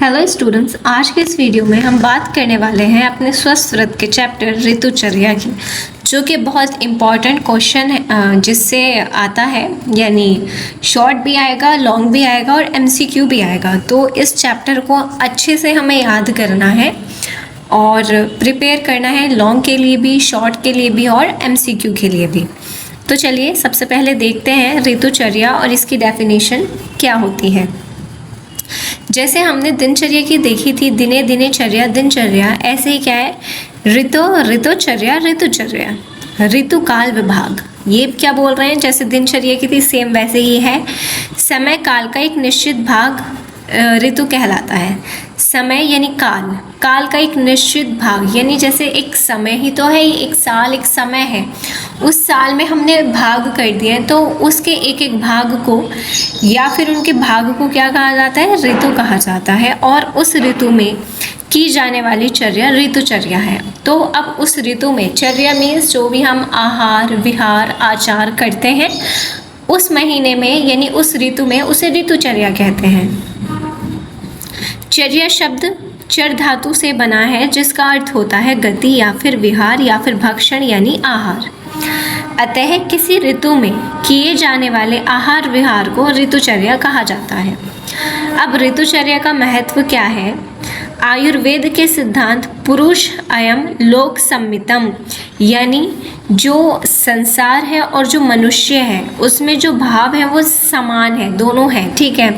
Hello students, आज के इस वीडियो में हम बात करने वाले हैं अपने स्वस्थ व्रत के चैप्टर ऋतुचर्या की, जो कि बहुत इम्पॉर्टेंट क्वेश्चन है जिससे आता है, यानी शॉर्ट भी आएगा, लॉन्ग भी आएगा और एमसीक्यू भी आएगा। तो इस चैप्टर को अच्छे से हमें याद करना है और प्रिपेयर करना है लॉन्ग के लिए भी, शॉर्ट के लिए भी और एमसीक्यू के लिए भी। तो चलिए सबसे पहले देखते हैं ऋतुचर्या और इसकी डेफिनेशन क्या होती है। जैसे हमने दिनचर्या की देखी थी, दिने दिनचर्या दिनचर्या, ऐसे ही क्या है ऋतुचर्या ऋतुचर्या ऋतु काल विभाग। ये क्या बोल रहे हैं, जैसे दिनचर्या की थी सेम वैसे ही है। समय काल का एक निश्चित भाग ऋतु कहलाता है। समय यानी काल, काल का एक निश्चित भाग, यानी जैसे एक समय ही तो है, एक साल एक समय है, उस साल में हमने भाग कर दिए हैं, तो उसके एक एक भाग को या फिर उनके भाग को क्या कहा जाता है, ऋतु कहा जाता है। और उस ऋतु में की जाने वाली चर्या ऋतुचर्या है। तो अब उस ऋतु में, चर्या मीन्स जो भी हम आहार विहार आचार करते हैं उस महीने में, यानी उस ऋतु में, उसे ऋतुचर्या कहते हैं। चर्या शब्द चर धातु से बना है, जिसका अर्थ होता है गति या फिर विहार या फिर भक्षण यानी आहार। अतः किसी ऋतु में किए जाने वाले आहार विहार को ऋतुचर्या कहा जाता है। अब ऋतुचर्या का महत्व क्या है? आयुर्वेद के सिद्धांत पुरुष अयम लोक सम्मितम, यानी जो संसार है और जो मनुष्य है उसमें जो भाव है वो समान है, दोनों हैं, ठीक है।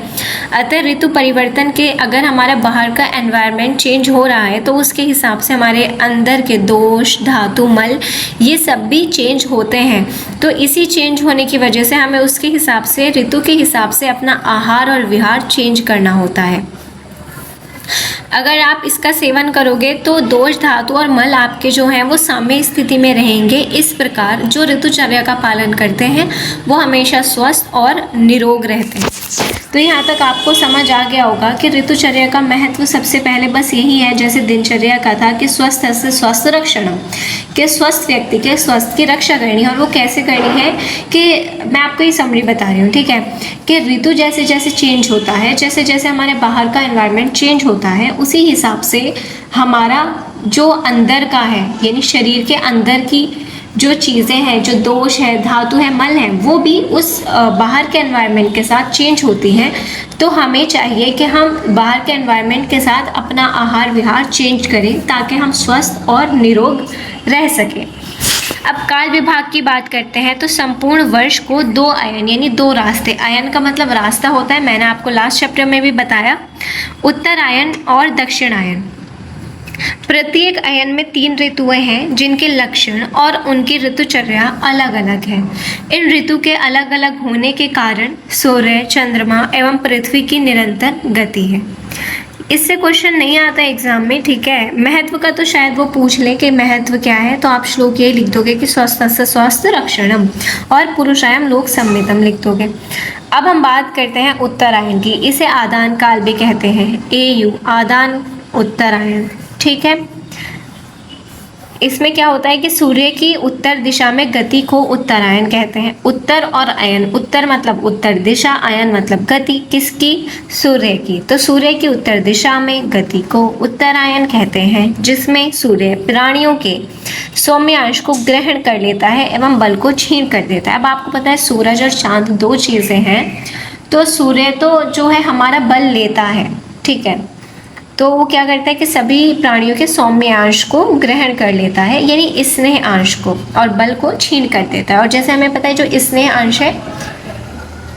अतः ऋतु परिवर्तन के, अगर हमारा बाहर का एनवायरनमेंट चेंज हो रहा है तो उसके हिसाब से हमारे अंदर के दोष धातु मल ये सब भी चेंज होते हैं। तो इसी चेंज होने की वजह से हमें उसके हिसाब से, ऋतु के हिसाब से अपना आहार और विहार चेंज करना होता है। अगर आप इसका सेवन करोगे तो दोष धातु और मल आपके जो हैं वो साम्य स्थिति में रहेंगे। इस प्रकार जो ऋतुचर्या का पालन करते हैं वो हमेशा स्वस्थ और निरोग रहते हैं। तो यहाँ तक आपको समझ आ गया होगा कि ऋतुचर्या का महत्व सबसे पहले बस यही है, जैसे दिनचर्या का था कि स्वस्थ से स्वस्थ रक्षण, कि स्वस्थ व्यक्ति के स्वास्थ्य की रक्षा करनी है। और वो कैसे करनी है कि मैं आपको ये समरी बता रही हूँ, ठीक है, कि ऋतु जैसे जैसे चेंज होता है, जैसे जैसे हमारे बाहर का एनवायरनमेंट चेंज होता है, उसी हिसाब से हमारा जो अंदर का है, यानी शरीर के अंदर की जो चीज़ें हैं, जो दोष है, धातु है, मल है, वो भी उस बाहर के एनवायरनमेंट के साथ चेंज होती हैं। तो हमें चाहिए कि हम बाहर के एनवायरनमेंट के साथ अपना आहार विहार चेंज करें ताकि हम स्वस्थ और निरोग रह सकें। अब काल विभाग की बात करते हैं तो संपूर्ण वर्ष को दो अयन, यानी दो रास्ते, अयन का मतलब रास्ता होता है, मैंने आपको लास्ट चैप्टर में भी बताया, उत्तरायण और दक्षिणायन। प्रत्येक अयन में 3 ऋतुएं हैं जिनके लक्षण और उनकी ऋतुचर्या अलग अलग है। इन ऋतु के अलग अलग होने के कारण सूर्य, चंद्रमा एवं पृथ्वी की निरंतर गति है। इससे क्वेश्चन नहीं आता एग्जाम में, ठीक है। महत्व का तो शायद वो पूछ ले कि महत्व क्या है, तो आप श्लोक ये लिख दोगे कि स्वस्थ से स्वस्थ रक्षणम और पुरुषायम लोक सम्मितम लिख दोगे। अब हम बात करते हैं उत्तरायण की। इसे आदान काल भी कहते हैं, AU आदान उत्तरायण, ठीक है। इसमें क्या होता है कि सूर्य की उत्तर दिशा में गति को उत्तरायण कहते हैं। उत्तर और अयन, उत्तर मतलब उत्तर दिशा, अयन मतलब गति, किसकी? सूर्य की। तो सूर्य की उत्तर दिशा में गति को उत्तरायण कहते हैं, जिसमें सूर्य प्राणियों के सौम्य अंश को ग्रहण कर लेता है एवं बल को छीन कर देता है। अब आपको पता है सूरज और चांद दो चीज़ें हैं, तो सूर्य तो जो है हमारा बल लेता है, ठीक है, तो वो क्या करता है कि सभी प्राणियों के सौम्य अंश को ग्रहण कर लेता है, यानी स्नेह अंश को, और बल को छीन कर देता है। और जैसे हमें पता है जो स्नेह अंश है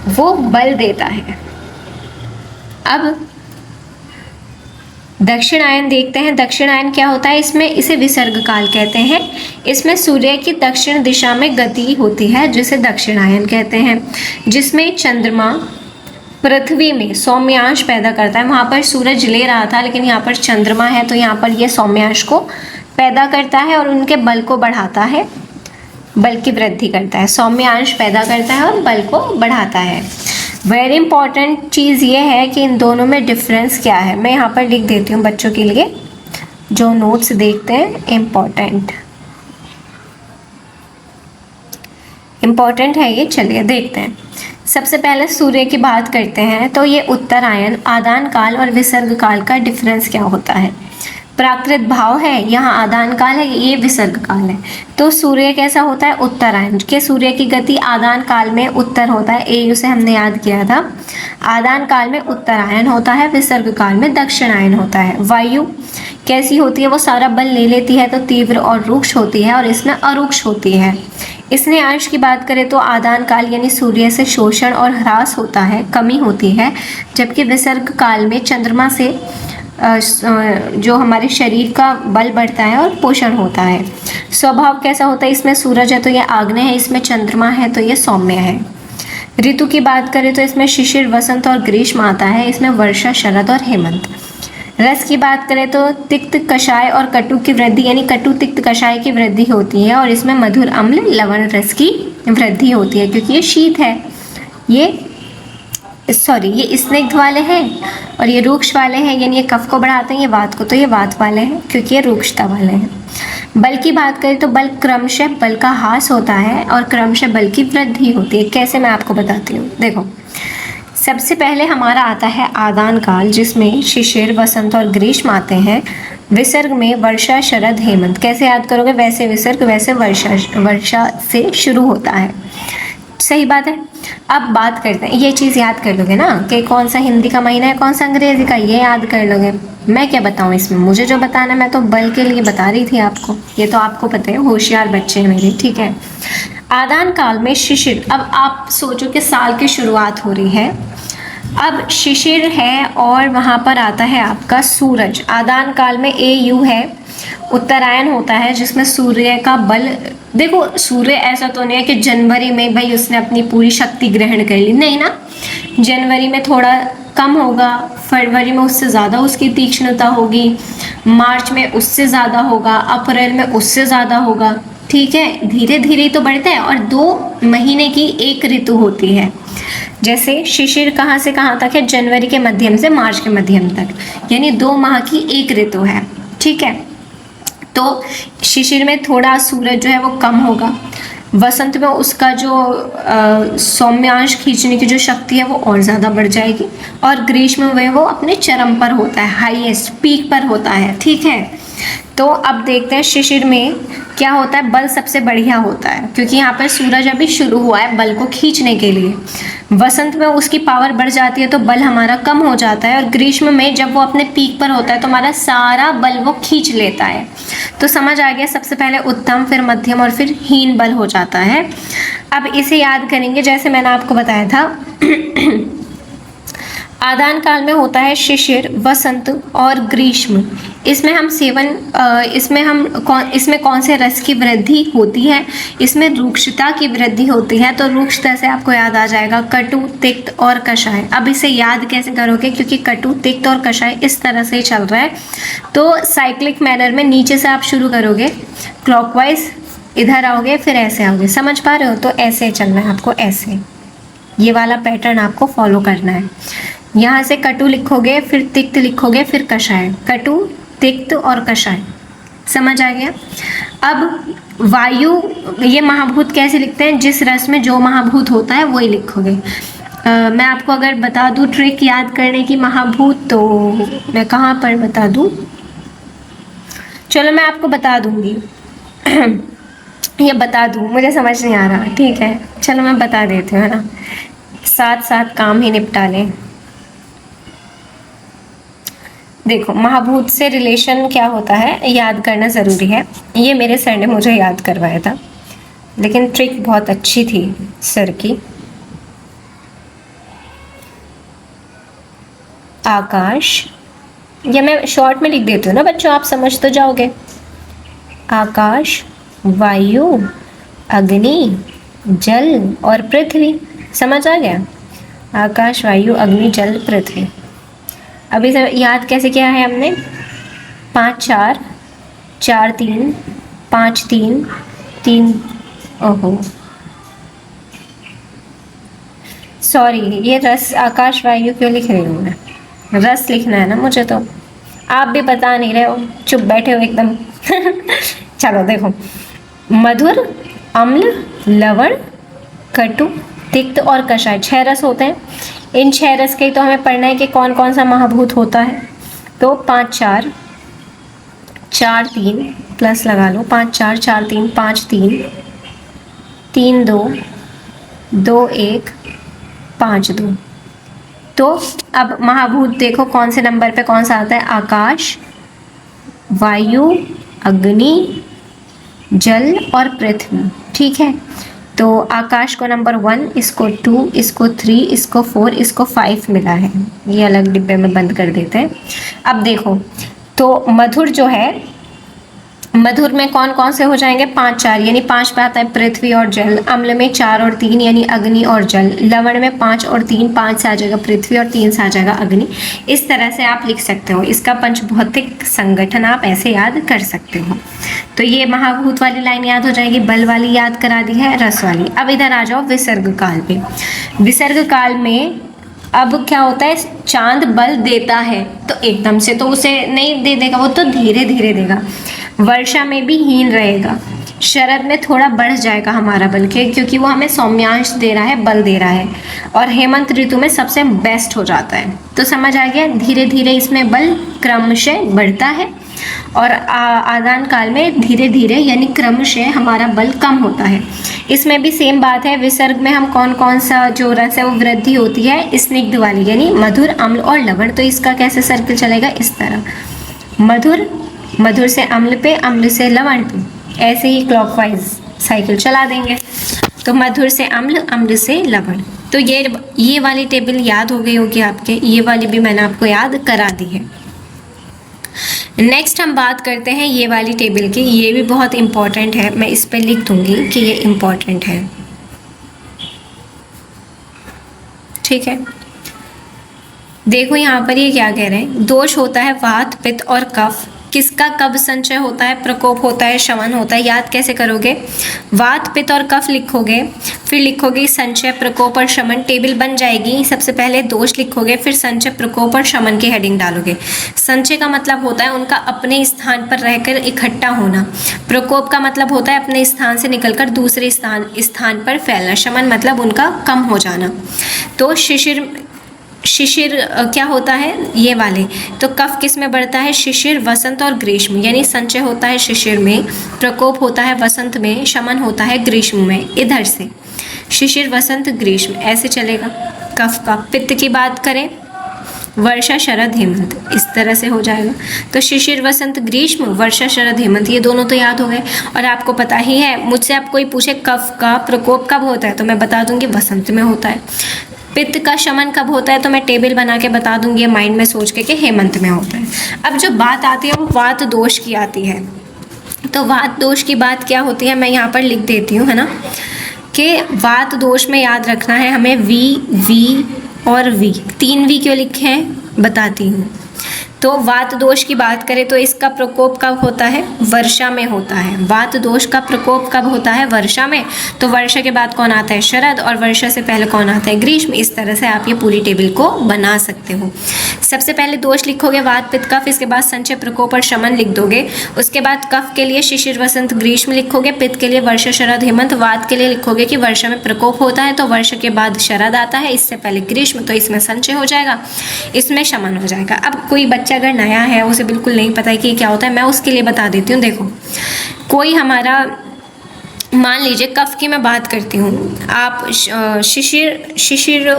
वो बल देता है। अब दक्षिणायन देखते हैं। दक्षिणायन क्या होता है? इसमें इसे विसर्ग काल कहते हैं। इसमें सूर्य की दक्षिण दिशा में गति होती है जिसे दक्षिणायन कहते हैं, जिसमें चंद्रमा पृथ्वी में सौम्यांश पैदा करता है। वहाँ पर सूरज ले रहा था लेकिन यहाँ पर चंद्रमा है, तो यहाँ पर ये सौम्यांश को पैदा करता है और उनके बल को बढ़ाता है, बल की वृद्धि करता है। सौम्यांश पैदा करता है और बल को बढ़ाता है। वेरी इंपॉर्टेंट चीज़ ये है कि इन दोनों में डिफरेंस क्या है, मैं यहाँ पर लिख देती हूँ बच्चों के लिए जो नोट्स देखते हैं, इम्पॉर्टेंट। इम्पॉर्टेंट है ये, चलिए देखते हैं। सबसे पहले सूर्य की बात करते हैं, तो ये उत्तरायण, आदान काल और विसर्ग काल का डिफरेंस क्या होता है। प्राकृत भाव है, यहाँ आदान काल है, ये विसर्ग काल है। तो सूर्य कैसा होता है, उत्तरायण के सूर्य की गति आदान काल में उत्तर होता है, एयु से हमने याद किया था। आदान काल में उत्तरायण होता है, विसर्ग काल में दक्षिणायन होता है। वायु कैसी होती है, वो सारा बल ले लेती है, तो तीव्र और रुक्ष होती है, और इसमें अरुक्ष होती है। इसने अंश की बात करें तो आदान काल यानी सूर्य से शोषण और ह्रास होता है, कमी होती है, जबकि विसर्ग काल में चंद्रमा से जो हमारे शरीर का बल बढ़ता है और पोषण होता है। स्वभाव कैसा होता है, इसमें सूरज है तो ये आग्नेय है, इसमें चंद्रमा है तो ये सौम्य है। ऋतु की बात करें तो इसमें शिशिर, वसंत और ग्रीष्म आता है, इसमें वर्षा, शरद और हेमंत। रस की बात करें तो तिक्त, कषाय और कटु की वृद्धि यानी कटु, तिक्त, कषाय की वृद्धि होती है, और इसमें मधुर, अम्ल, लवण रस की वृद्धि होती है, क्योंकि ये शीत है, ये स्निग्ध वाले हैं, और ये रूक्ष वाले हैं, यानी ये कफ को बढ़ाते हैं, ये वात को, तो ये वात वाले हैं क्योंकि ये रूक्षता वाले हैं। बल की बात करें तो बल क्रमशः बल का ह्रास होता है और क्रमशः बल की वृद्धि होती है। कैसे, मैं आपको बताती हूँ। देखो, सबसे पहले हमारा आता है आदान काल, जिसमें शिशिर, वसंत और ग्रीष्म आते हैं। विसर्ग में वर्षा, शरद, हेमंत। कैसे याद करोगे, वैसे विसर्ग वैसे वर्षा से शुरू होता है। सही बात है। अब बात करते हैं, ये चीज़ याद कर लोगे ना कि कौन सा हिंदी का महीना है, कौन सा अंग्रेजी का, ये याद कर लोगे। मैं क्या बताऊँ इसमें, मुझे जो बताना, मैं तो बल के लिए बता रही थी आपको, ये तो आपको पता है, होशियार बच्चे हैं मेरे, ठीक है। आदान काल में शिशिर, अब आप सोचो कि साल की शुरुआत हो रही है, अब शिशिर है और वहाँ पर आता है आपका सूरज। आदान काल में AU है, उत्तरायण होता है, जिसमें सूर्य का बल, देखो सूर्य ऐसा तो नहीं है कि जनवरी में भाई उसने अपनी पूरी शक्ति ग्रहण कर ली, नहीं ना, जनवरी में थोड़ा कम होगा, फरवरी में उससे ज़्यादा उसकी तीक्ष्णता होगी, मार्च में उससे ज़्यादा होगा, अप्रैल में उससे ज़्यादा होगा, ठीक है, धीरे धीरे तो बढ़ता है। और 2 महीने की एक ऋतु होती है, जैसे शिशिर कहाँ से कहाँ तक है, जनवरी के मध्यम से मार्च के मध्यम तक, यानी 2 माह की एक ऋतु है, ठीक है। तो शिशिर में थोड़ा सूरज जो है वो कम होगा, वसंत में उसका जो सौम्यांश खींचने की जो शक्ति है वो और ज़्यादा बढ़ जाएगी, और ग्रीष्म में वो अपने चरम पर होता है, हाईएस्ट पीक पर होता है, ठीक है। तो अब देखते हैं शिशिर में क्या होता है, बल सबसे बढ़िया होता है, क्योंकि यहाँ पर सूरज अभी शुरू हुआ है बल को खींचने के लिए। वसंत में उसकी पावर बढ़ जाती है तो बल हमारा कम हो जाता है, और ग्रीष्म में जब वो अपने पीक पर होता है तो हमारा सारा बल वो खींच लेता है। तो समझ आ गया, सबसे पहले उत्तम, फिर मध्यम और फिर हीन बल हो जाता है। अब इसे याद करेंगे, जैसे मैंने आपको बताया था आदान काल में होता है शिशिर, वसंत और ग्रीष्म। इसमें कौन से रस की वृद्धि होती है, इसमें रुक्षता की वृद्धि होती है। तो रुक्षता से आपको याद आ जाएगा कटु, तिक्त और कषाय। अब इसे याद कैसे करोगे, क्योंकि कटु, तिक्त और कषाय इस तरह से ही चल रहा है, तो साइक्लिक मैनर में नीचे से आप शुरू करोगे, क्लॉकवाइज इधर आओगे, फिर ऐसे आओगे, समझ पा रहे हो। तो ऐसे चलना है आपको, ऐसे ये वाला पैटर्न आपको फॉलो करना है। यहाँ से कटु लिखोगे, फिर तिक्त लिखोगे, फिर कषाय, कटु, तिक्त और कषाय, समझ आ गया। अब वायु, ये महाभूत कैसे लिखते हैं, जिस रस में जो महाभूत होता है वही लिखोगे। मैं आपको अगर बता दूँ ट्रिक याद करने की महाभूत, तो मैं कहाँ पर बता दूँ, चलो मैं आपको बता दूँगी ये बता दूँ, मुझे समझ नहीं आ रहा, ठीक है, चलो मैं बता देती हूँ, है ना, साथ साथ काम ही निपटा लें। देखो, महाभूत से रिलेशन क्या होता है याद करना ज़रूरी है, ये मेरे सर ने मुझे याद करवाया था, लेकिन ट्रिक बहुत अच्छी थी सर की। आकाश, या मैं शॉर्ट में लिख देती हूँ ना बच्चों, आप समझ तो जाओगे। आकाश, वायु, अग्नि, जल और पृथ्वी, समझ आ गया। आकाश, वायु, अग्नि, जल, पृथ्वी। अभी इसे याद कैसे किया है हमने, 5-4, 4-3, 5-3, 3, ओहो सॉरी, ये रस, आकाश, वायु क्यों लिख रही हूँ मैं, रस लिखना है ना मुझे, तो आप भी बता नहीं रहे हो, चुप बैठे हो एकदम चलो देखो, मधुर, अम्ल, लवण कटु, तिक्त और कषाय 6 रस होते हैं। इन 6 रस के तो हमें पढ़ना है कि कौन कौन सा महाभूत होता है। तो 5 4 4 3 प्लस लगा लो, 5 4 4 3 5 3 3 2 2 1 5 2। तो अब महाभूत देखो कौन से नंबर पे कौन सा आता है, आकाश, वायु, अग्नि, जल और पृथ्वी। ठीक है, तो आकाश को नंबर 1, इसको 2, इसको 3, इसको 4, इसको 5 मिला है। ये अलग डिब्बे में बंद कर देते हैं। अब देखो, तो मधुर जो है, मधुर में कौन कौन से हो जाएंगे, 5 4 यानी 5 पे आता है पृथ्वी और जल। अम्ल में 4 और 3 यानी अग्नि और जल। लवण में 5 और 3, 5 से आ जाएगा पृथ्वी और 3 से आ जाएगा अग्नि। इस तरह से आप लिख सकते हो। इसका पंचभौतिक संगठन आप ऐसे याद कर सकते हो। तो ये महाभूत वाली लाइन याद हो जाएगी, बल वाली याद करा दी है, रस वाली। अब इधर आ जाओ विसर्ग काल पे। विसर्ग काल में अब क्या होता है, चांद बल देता है तो एकदम से तो उसे नहीं दे देगा, वो तो धीरे धीरे देगा। वर्षा में भी हीन रहेगा, शरद में थोड़ा बढ़ जाएगा हमारा बल के, क्योंकि वो हमें सौम्यांश दे रहा है, बल दे रहा है। और हेमंत ऋतु में सबसे बेस्ट हो जाता है। तो समझ आ गया, धीरे धीरे इसमें बल क्रमशः बढ़ता है और आदान काल में धीरे धीरे यानी क्रमशः हमारा बल कम होता है। इसमें भी सेम बात है। विसर्ग में हम कौन कौन सा जो रस है वो वृद्धि होती है, स्निग्ध वाली यानी मधुर, अम्ल और लवण। तो इसका कैसे सर्कल चलेगा, इस तरह, मधुर, मधुर से अम्ल पे, अम्ल से लवण पे, ऐसे ही क्लॉकवाइज साइकिल चला देंगे। तो मधुर से अम्ल, अम्ल से लवण। तो ये वाली टेबल याद हो गई होगी आपके, ये वाली भी मैंने आपको याद करा दी है। नेक्स्ट हम बात करते हैं ये वाली टेबल की। ये भी बहुत इंपॉर्टेंट है, मैं इस पर लिख दूंगी कि ये इंपॉर्टेंट है। ठीक है, देखो यहाँ पर ये क्या कह रहे हैं, दोष होता है वात, पित्त और कफ। किसका कब संचय होता है, प्रकोप होता है, शमन होता है। याद कैसे करोगे, वात, पित्त और कफ लिखोगे, फिर लिखोगे संचय, प्रकोप और शमन। टेबल बन जाएगी। सबसे पहले दोष लिखोगे, फिर संचय, प्रकोप और शमन की हेडिंग डालोगे। संचय का मतलब होता है उनका अपने स्थान पर रहकर इकट्ठा होना। प्रकोप का मतलब होता है अपने स्थान से निकलकर दूसरे स्थान पर फैलना। शमन मतलब उनका कम हो जाना। तो शिशिर क्या होता है, ये वाले। तो कफ किस में बढ़ता है, शिशिर, वसंत और ग्रीष्म। यानी संचय होता है शिशिर में, प्रकोप होता है वसंत में, शमन होता है ग्रीष्म में। इधर से शिशिर, वसंत, ग्रीष्म ऐसे चलेगा कफ का। पित्त की बात करें, वर्षा, शरद, हेमंत, इस तरह से हो जाएगा। तो शिशिर, वसंत, ग्रीष्म, वर्षा, शरद, हेमंत, ये दोनों तो याद हो गए। और आपको पता ही है, मुझसे आप कोई पूछे कफ का प्रकोप कब होता है तो मैं बता दूंगी वसंत में होता है। पित्त का शमन कब होता है तो मैं टेबल बना के बता दूंगी माइंड में सोच के कि हेमंत में होता है। अब जो बात आती है वो वात दोष की आती है। तो वात दोष की बात क्या होती है, मैं यहाँ पर लिख देती हूँ, है ना, कि वात दोष में याद रखना है हमें वी और वी। 3 वी क्यों लिखे हैं बताती हूँ। तो वात दोष की बात करें तो इसका प्रकोप कब होता है, वर्षा में होता है। वात दोष का प्रकोप कब होता है, वर्षा में। तो वर्षा के बाद कौन आता है, शरद, और वर्षा से पहले कौन आता है, ग्रीष्म। इस तरह से आप ये पूरी टेबल को बना सकते हो। सबसे पहले दोष लिखोगे वात, पित्त, कफ, इसके बाद संचय, प्रकोप और शमन लिख दोगे। उसके बाद कफ के लिए शिशिर, वसंत, ग्रीष्म लिखोगे। पित्त के लिए वर्षा, शरद, हेमंत। वात के लिए लिखोगे कि वर्षा में प्रकोप होता है तो वर्षा के बाद शरद आता है, इससे पहले ग्रीष्म, तो इसमें संचय हो जाएगा, इसमें शमन हो जाएगा। अब कोई बच्चा अगर नया है, उसे बिल्कुल नहीं पता है कि क्या होता है, मैं उसके लिए बता देती हूँ। देखो, कोई हमारा, मान लीजिए कफ की मैं बात करती हूँ, आप शिशिर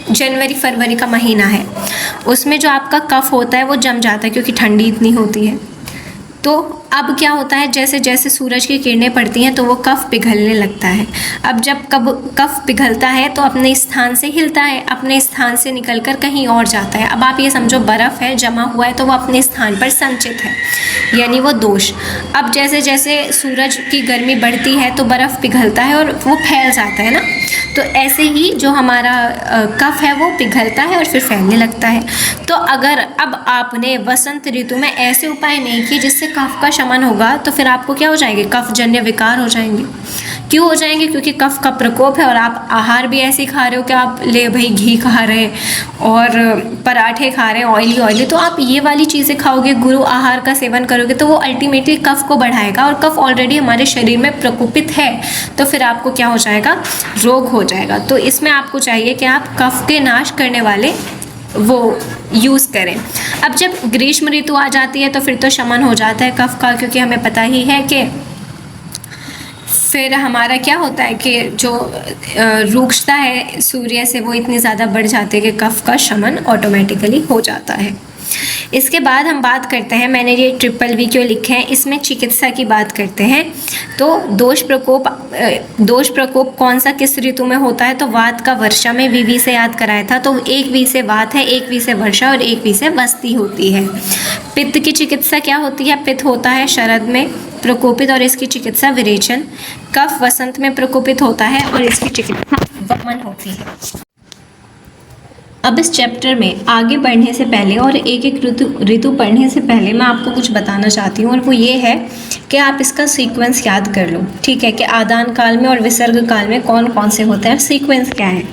जनवरी फरवरी का महीना है, उसमें जो आपका कफ होता है वो जम जाता है क्योंकि ठंडी इतनी होती है। तो अब क्या होता है, जैसे जैसे सूरज की किरणें पड़ती हैं तो वो कफ पिघलने लगता है। अब जब कफ पिघलता है तो अपने स्थान से हिलता है, अपने स्थान से निकलकर कहीं और जाता है। अब आप ये समझो बर्फ़ है, जमा हुआ है तो वो अपने स्थान पर संचित है, यानी वो दोष। अब जैसे जैसे सूरज की गर्मी बढ़ती है तो बर्फ़ पिघलता है और वो फैल जाता है ना। तो ऐसे ही जो हमारा कफ है वो पिघलता है और फिर फैलने लगता है। तो अगर अब आपने वसंत ऋतु में ऐसे उपाय नहीं किए जिससे कफ का शमन होगा, तो फिर आपको क्या हो जाएंगे, कफजन्य विकार हो जाएंगे। क्यों हो जाएंगे? क्योंकि कफ का प्रकोप है और आप आहार भी ऐसे खा रहे हो कि आप ले भाई घी खा रहे हैं और पराठे खा रहे हैं ऑयली, तो आप ये वाली चीज़ें खाओगे, गुरु आहार का सेवन करोगे, तो वो अल्टीमेटली कफ को बढ़ाएगा और कफ ऑलरेडी हमारे शरीर में प्रकोपित है, तो फिर आपको क्या हो जाएगा, रोग हो जाएगा। तो इसमें आपको चाहिए कि आप कफ के नाश करने वाले वो यूज़ करें। अब जब ग्रीष्म ऋतु आ जाती है तो फिर तो शमन हो जाता है कफ का, क्योंकि हमें पता ही है कि फिर हमारा क्या होता है कि जो रूक्षता है सूर्य से वो इतनी ज़्यादा बढ़ जाती है कि कफ का शमन ऑटोमेटिकली हो जाता है। इसके बाद हम बात करते हैं, मैंने ये ट्रिपल वी क्यों लिखे हैं, इसमें चिकित्सा की बात करते हैं। तो दोष प्रकोप कौन सा किस ऋतु में होता है, तो वात का वर्षा में वी से याद कराया था। तो एक वी से वात है, एक वी से वर्षा और एक वी से वस्ती होती है। पित्त की चिकित्सा क्या होती है, पित्त होता है शरद में प्रकोपित और इसकी चिकित्सा विरेचन। कफ वसंत में प्रकोपित होता है और इसकी चिकित्सा वमन होती है। अब इस चैप्टर में आगे बढ़ने से पहले और एक एक ऋतु पढ़ने से पहले मैं आपको कुछ बताना चाहती हूँ, और वो ये है कि आप इसका सीक्वेंस याद कर लो। ठीक है, कि आदान काल में और विसर्ग काल में कौन कौन से होते हैं, सीक्वेंस क्या है।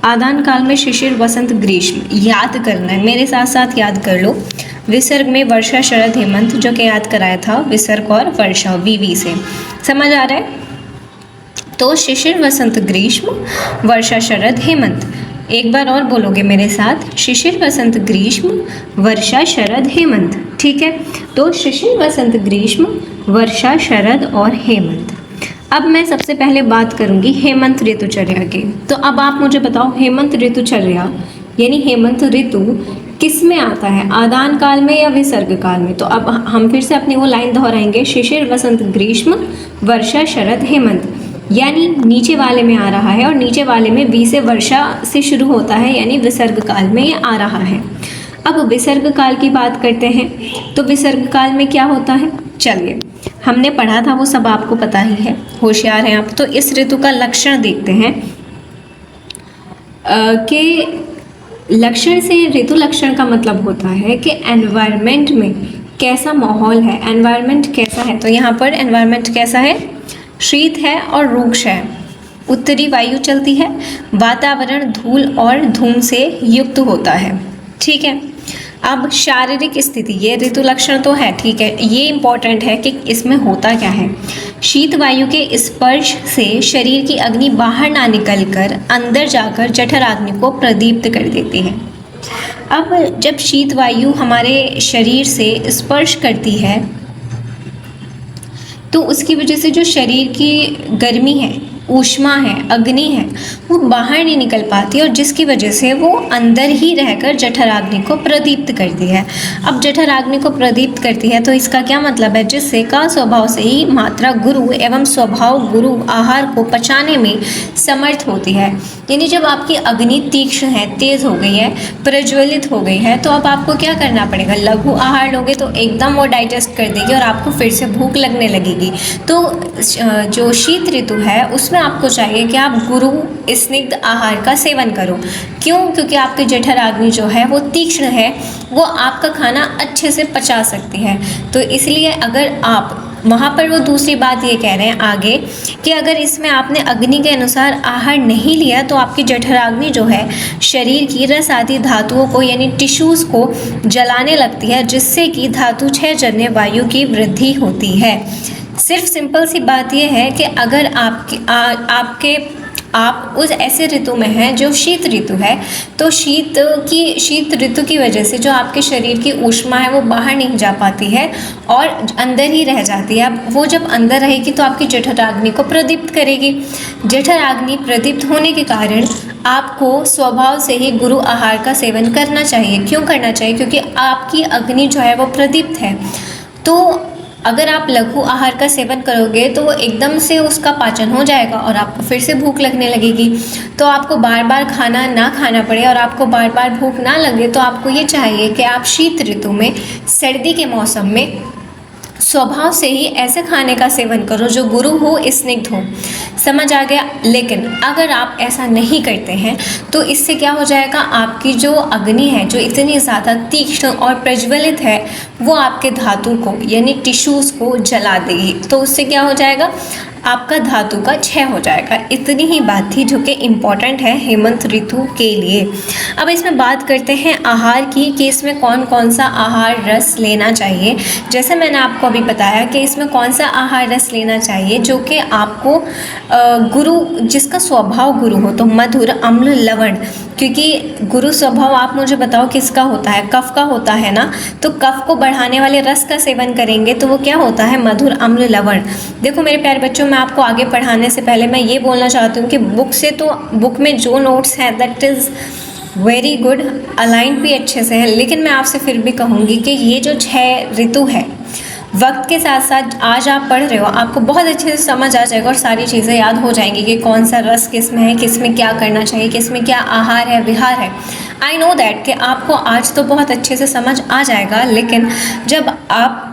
आदान काल में शिशिर वसंत ग्रीष्म याद करना है, मेरे साथ साथ याद कर लो। विसर्ग में वर्षा शरद हेमंत, जो कि याद कराया था विसर्ग और वर्षा वी से, समझ आ रहा है। तो शिशिर वसंत ग्रीष्म, वर्षा शरद हेमंत। एक बार और बोलोगे मेरे साथ, शिशिर वसंत ग्रीष्म, वर्षा शरद हेमंत। ठीक है, तो शिशिर वसंत ग्रीष्म, वर्षा शरद और हेमंत। अब मैं सबसे पहले बात करूंगी हेमंत ऋतुचर्या की। तो अब आप मुझे बताओ, हेमंत ऋतुचर्या यानी हेमंत ऋतु किस में आता है, आदान काल में या विसर्ग काल में। तो अब हम फिर से अपनी वो लाइन दोहराएंगे, शिशिर वसंत ग्रीष्म, वर्षा शरद हेमंत, यानी नीचे वाले में आ रहा है और नीचे वाले में वी से वर्षा से शुरू होता है, यानी विसर्ग काल में ये आ रहा है। अब विसर्ग काल की बात करते हैं, तो विसर्ग काल में क्या होता है, चलिए हमने पढ़ा था वो सब आपको पता ही है, होशियार हैं आप। तो इस ऋतु का लक्षण देखते हैं कि लक्षण से, ऋतु लक्षण का मतलब होता है कि एनवायरनमेंट में कैसा माहौल है, एनवायरनमेंट कैसा है। तो यहाँ पर एनवायरनमेंट कैसा है, शीत है और रूक्ष है, उत्तरी वायु चलती है, वातावरण धूल और धूम से युक्त होता है। ठीक है, अब शारीरिक स्थिति, ये ऋतु लक्षण तो है, ठीक है, ये इंपॉर्टेंट है कि इसमें होता क्या है। शीत वायु के स्पर्श से शरीर की अग्नि बाहर ना निकलकर अंदर जाकर जठराग्नि को प्रदीप्त कर देती है। अब जब शीत वायु हमारे शरीर से स्पर्श करती है तो उसकी वजह से जो शरीर की गर्मी है, ऊष्मा है, अग्नि है, वो बाहर नहीं निकल पाती और जिसकी वजह से वो अंदर ही रहकर जठराग्नि को प्रदीप्त करती है। अब जठराग्नि को प्रदीप्त करती है तो इसका क्या मतलब है, जिससे का स्वभाव से ही मात्रा गुरु एवं स्वभाव गुरु आहार को पचाने में समर्थ होती है। यानी जब आपकी अग्नि तीक्ष्ण है, तेज हो गई है, प्रज्वलित हो गई है, तो अब आपको क्या करना पड़ेगा, लघु आहार लोगे तो एकदम वो डाइजेस्ट कर देगी और आपको फिर से भूख लगने लगेगी। तो जो शीत ऋतु है उसमें आपको चाहिए कि आप गुरु स्निग्ध आहार का सेवन करो। क्यों? क्योंकि आपकी जठराग्नि जो है वो तीक्ष्ण है, वो आपका खाना अच्छे से पचा सकती है। तो इसलिए अगर आप वहाँ पर, वो दूसरी बात ये कह रहे हैं आगे कि अगर इसमें आपने अग्नि के अनुसार आहार नहीं लिया तो आपकी जठराग्नि जो है शरीर की रस आदि धातुओं को यानी टिश्यूज़ को जलाने लगती है, जिससे कि धातु क्षय जन्य वायु की वृद्धि होती है। सिर्फ सिंपल सी बात यह है कि अगर आप उस ऐसे ऋतु में हैं जो शीत ऋतु है, तो शीत ऋतु की वजह से जो आपके शरीर की ऊष्मा है वो बाहर नहीं जा पाती है और अंदर ही रह जाती है। अब वो जब अंदर रहेगी तो आपकी जठराग्नि को प्रदीप्त करेगी। जठराग्नि प्रदीप्त होने के कारण आपको स्वभाव से ही गुरु आहार का सेवन करना चाहिए। क्यों करना चाहिए? क्योंकि आपकी अग्नि जो है वो प्रदीप्त है। तो अगर आप लघु आहार का सेवन करोगे तो वो एकदम से उसका पाचन हो जाएगा और आपको फिर से भूख लगने लगेगी। तो आपको बार बार खाना ना खाना पड़े और आपको बार बार भूख ना लगे, तो आपको ये चाहिए कि आप शीत ऋतु में, सर्दी के मौसम में स्वभाव से ही ऐसे खाने का सेवन करो जो गुरु हो, स्निग्ध हो। समझ आ गया? लेकिन अगर आप ऐसा नहीं करते हैं तो इससे क्या हो जाएगा, आपकी जो अग्नि है जो इतनी ज़्यादा तीक्ष्ण और प्रज्वलित है वो आपके धातु को यानी टिश्यूज़ को जला देगी। तो उससे क्या हो जाएगा, आपका धातु का क्षय हो जाएगा। इतनी ही बात थी जो कि इम्पॉर्टेंट है हेमंत ऋतु के लिए। अब इसमें बात करते हैं आहार की कि इसमें कौन कौन सा आहार रस लेना चाहिए। जैसे मैंने आपको अभी बताया कि इसमें कौन सा आहार रस लेना चाहिए जो कि आपको गुरु, जिसका स्वभाव गुरु हो, तो मधुर, अम्ल, लवण। क्योंकि गुरु स्वभाव आप मुझे बताओ किसका होता है, कफ का होता है ना। तो कफ को बढ़ाने वाले रस का सेवन करेंगे तो वो क्या होता है, मधुर, अम्ल, लवण। देखो मेरे प्यारे बच्चों, मैं आपको आगे पढ़ाने से पहले मैं ये बोलना चाहती हूँ कि बुक में जो नोट्स हैं that is very good, align भी अच्छे से है। लेकिन मैं आपसे फिर भी कहूँगी कि ये जो 6 ऋतु है, वक्त के साथ साथ आज आप पढ़ रहे हो, आपको बहुत अच्छे से समझ आ जाएगा और सारी चीज़ें याद हो जाएंगी कि कौन सा रस किस में है, किस में क्या करना चाहिए, किस में क्या आहार है, विहार है। आई नो दैट कि आपको आज तो बहुत अच्छे से समझ आ जाएगा, लेकिन जब आप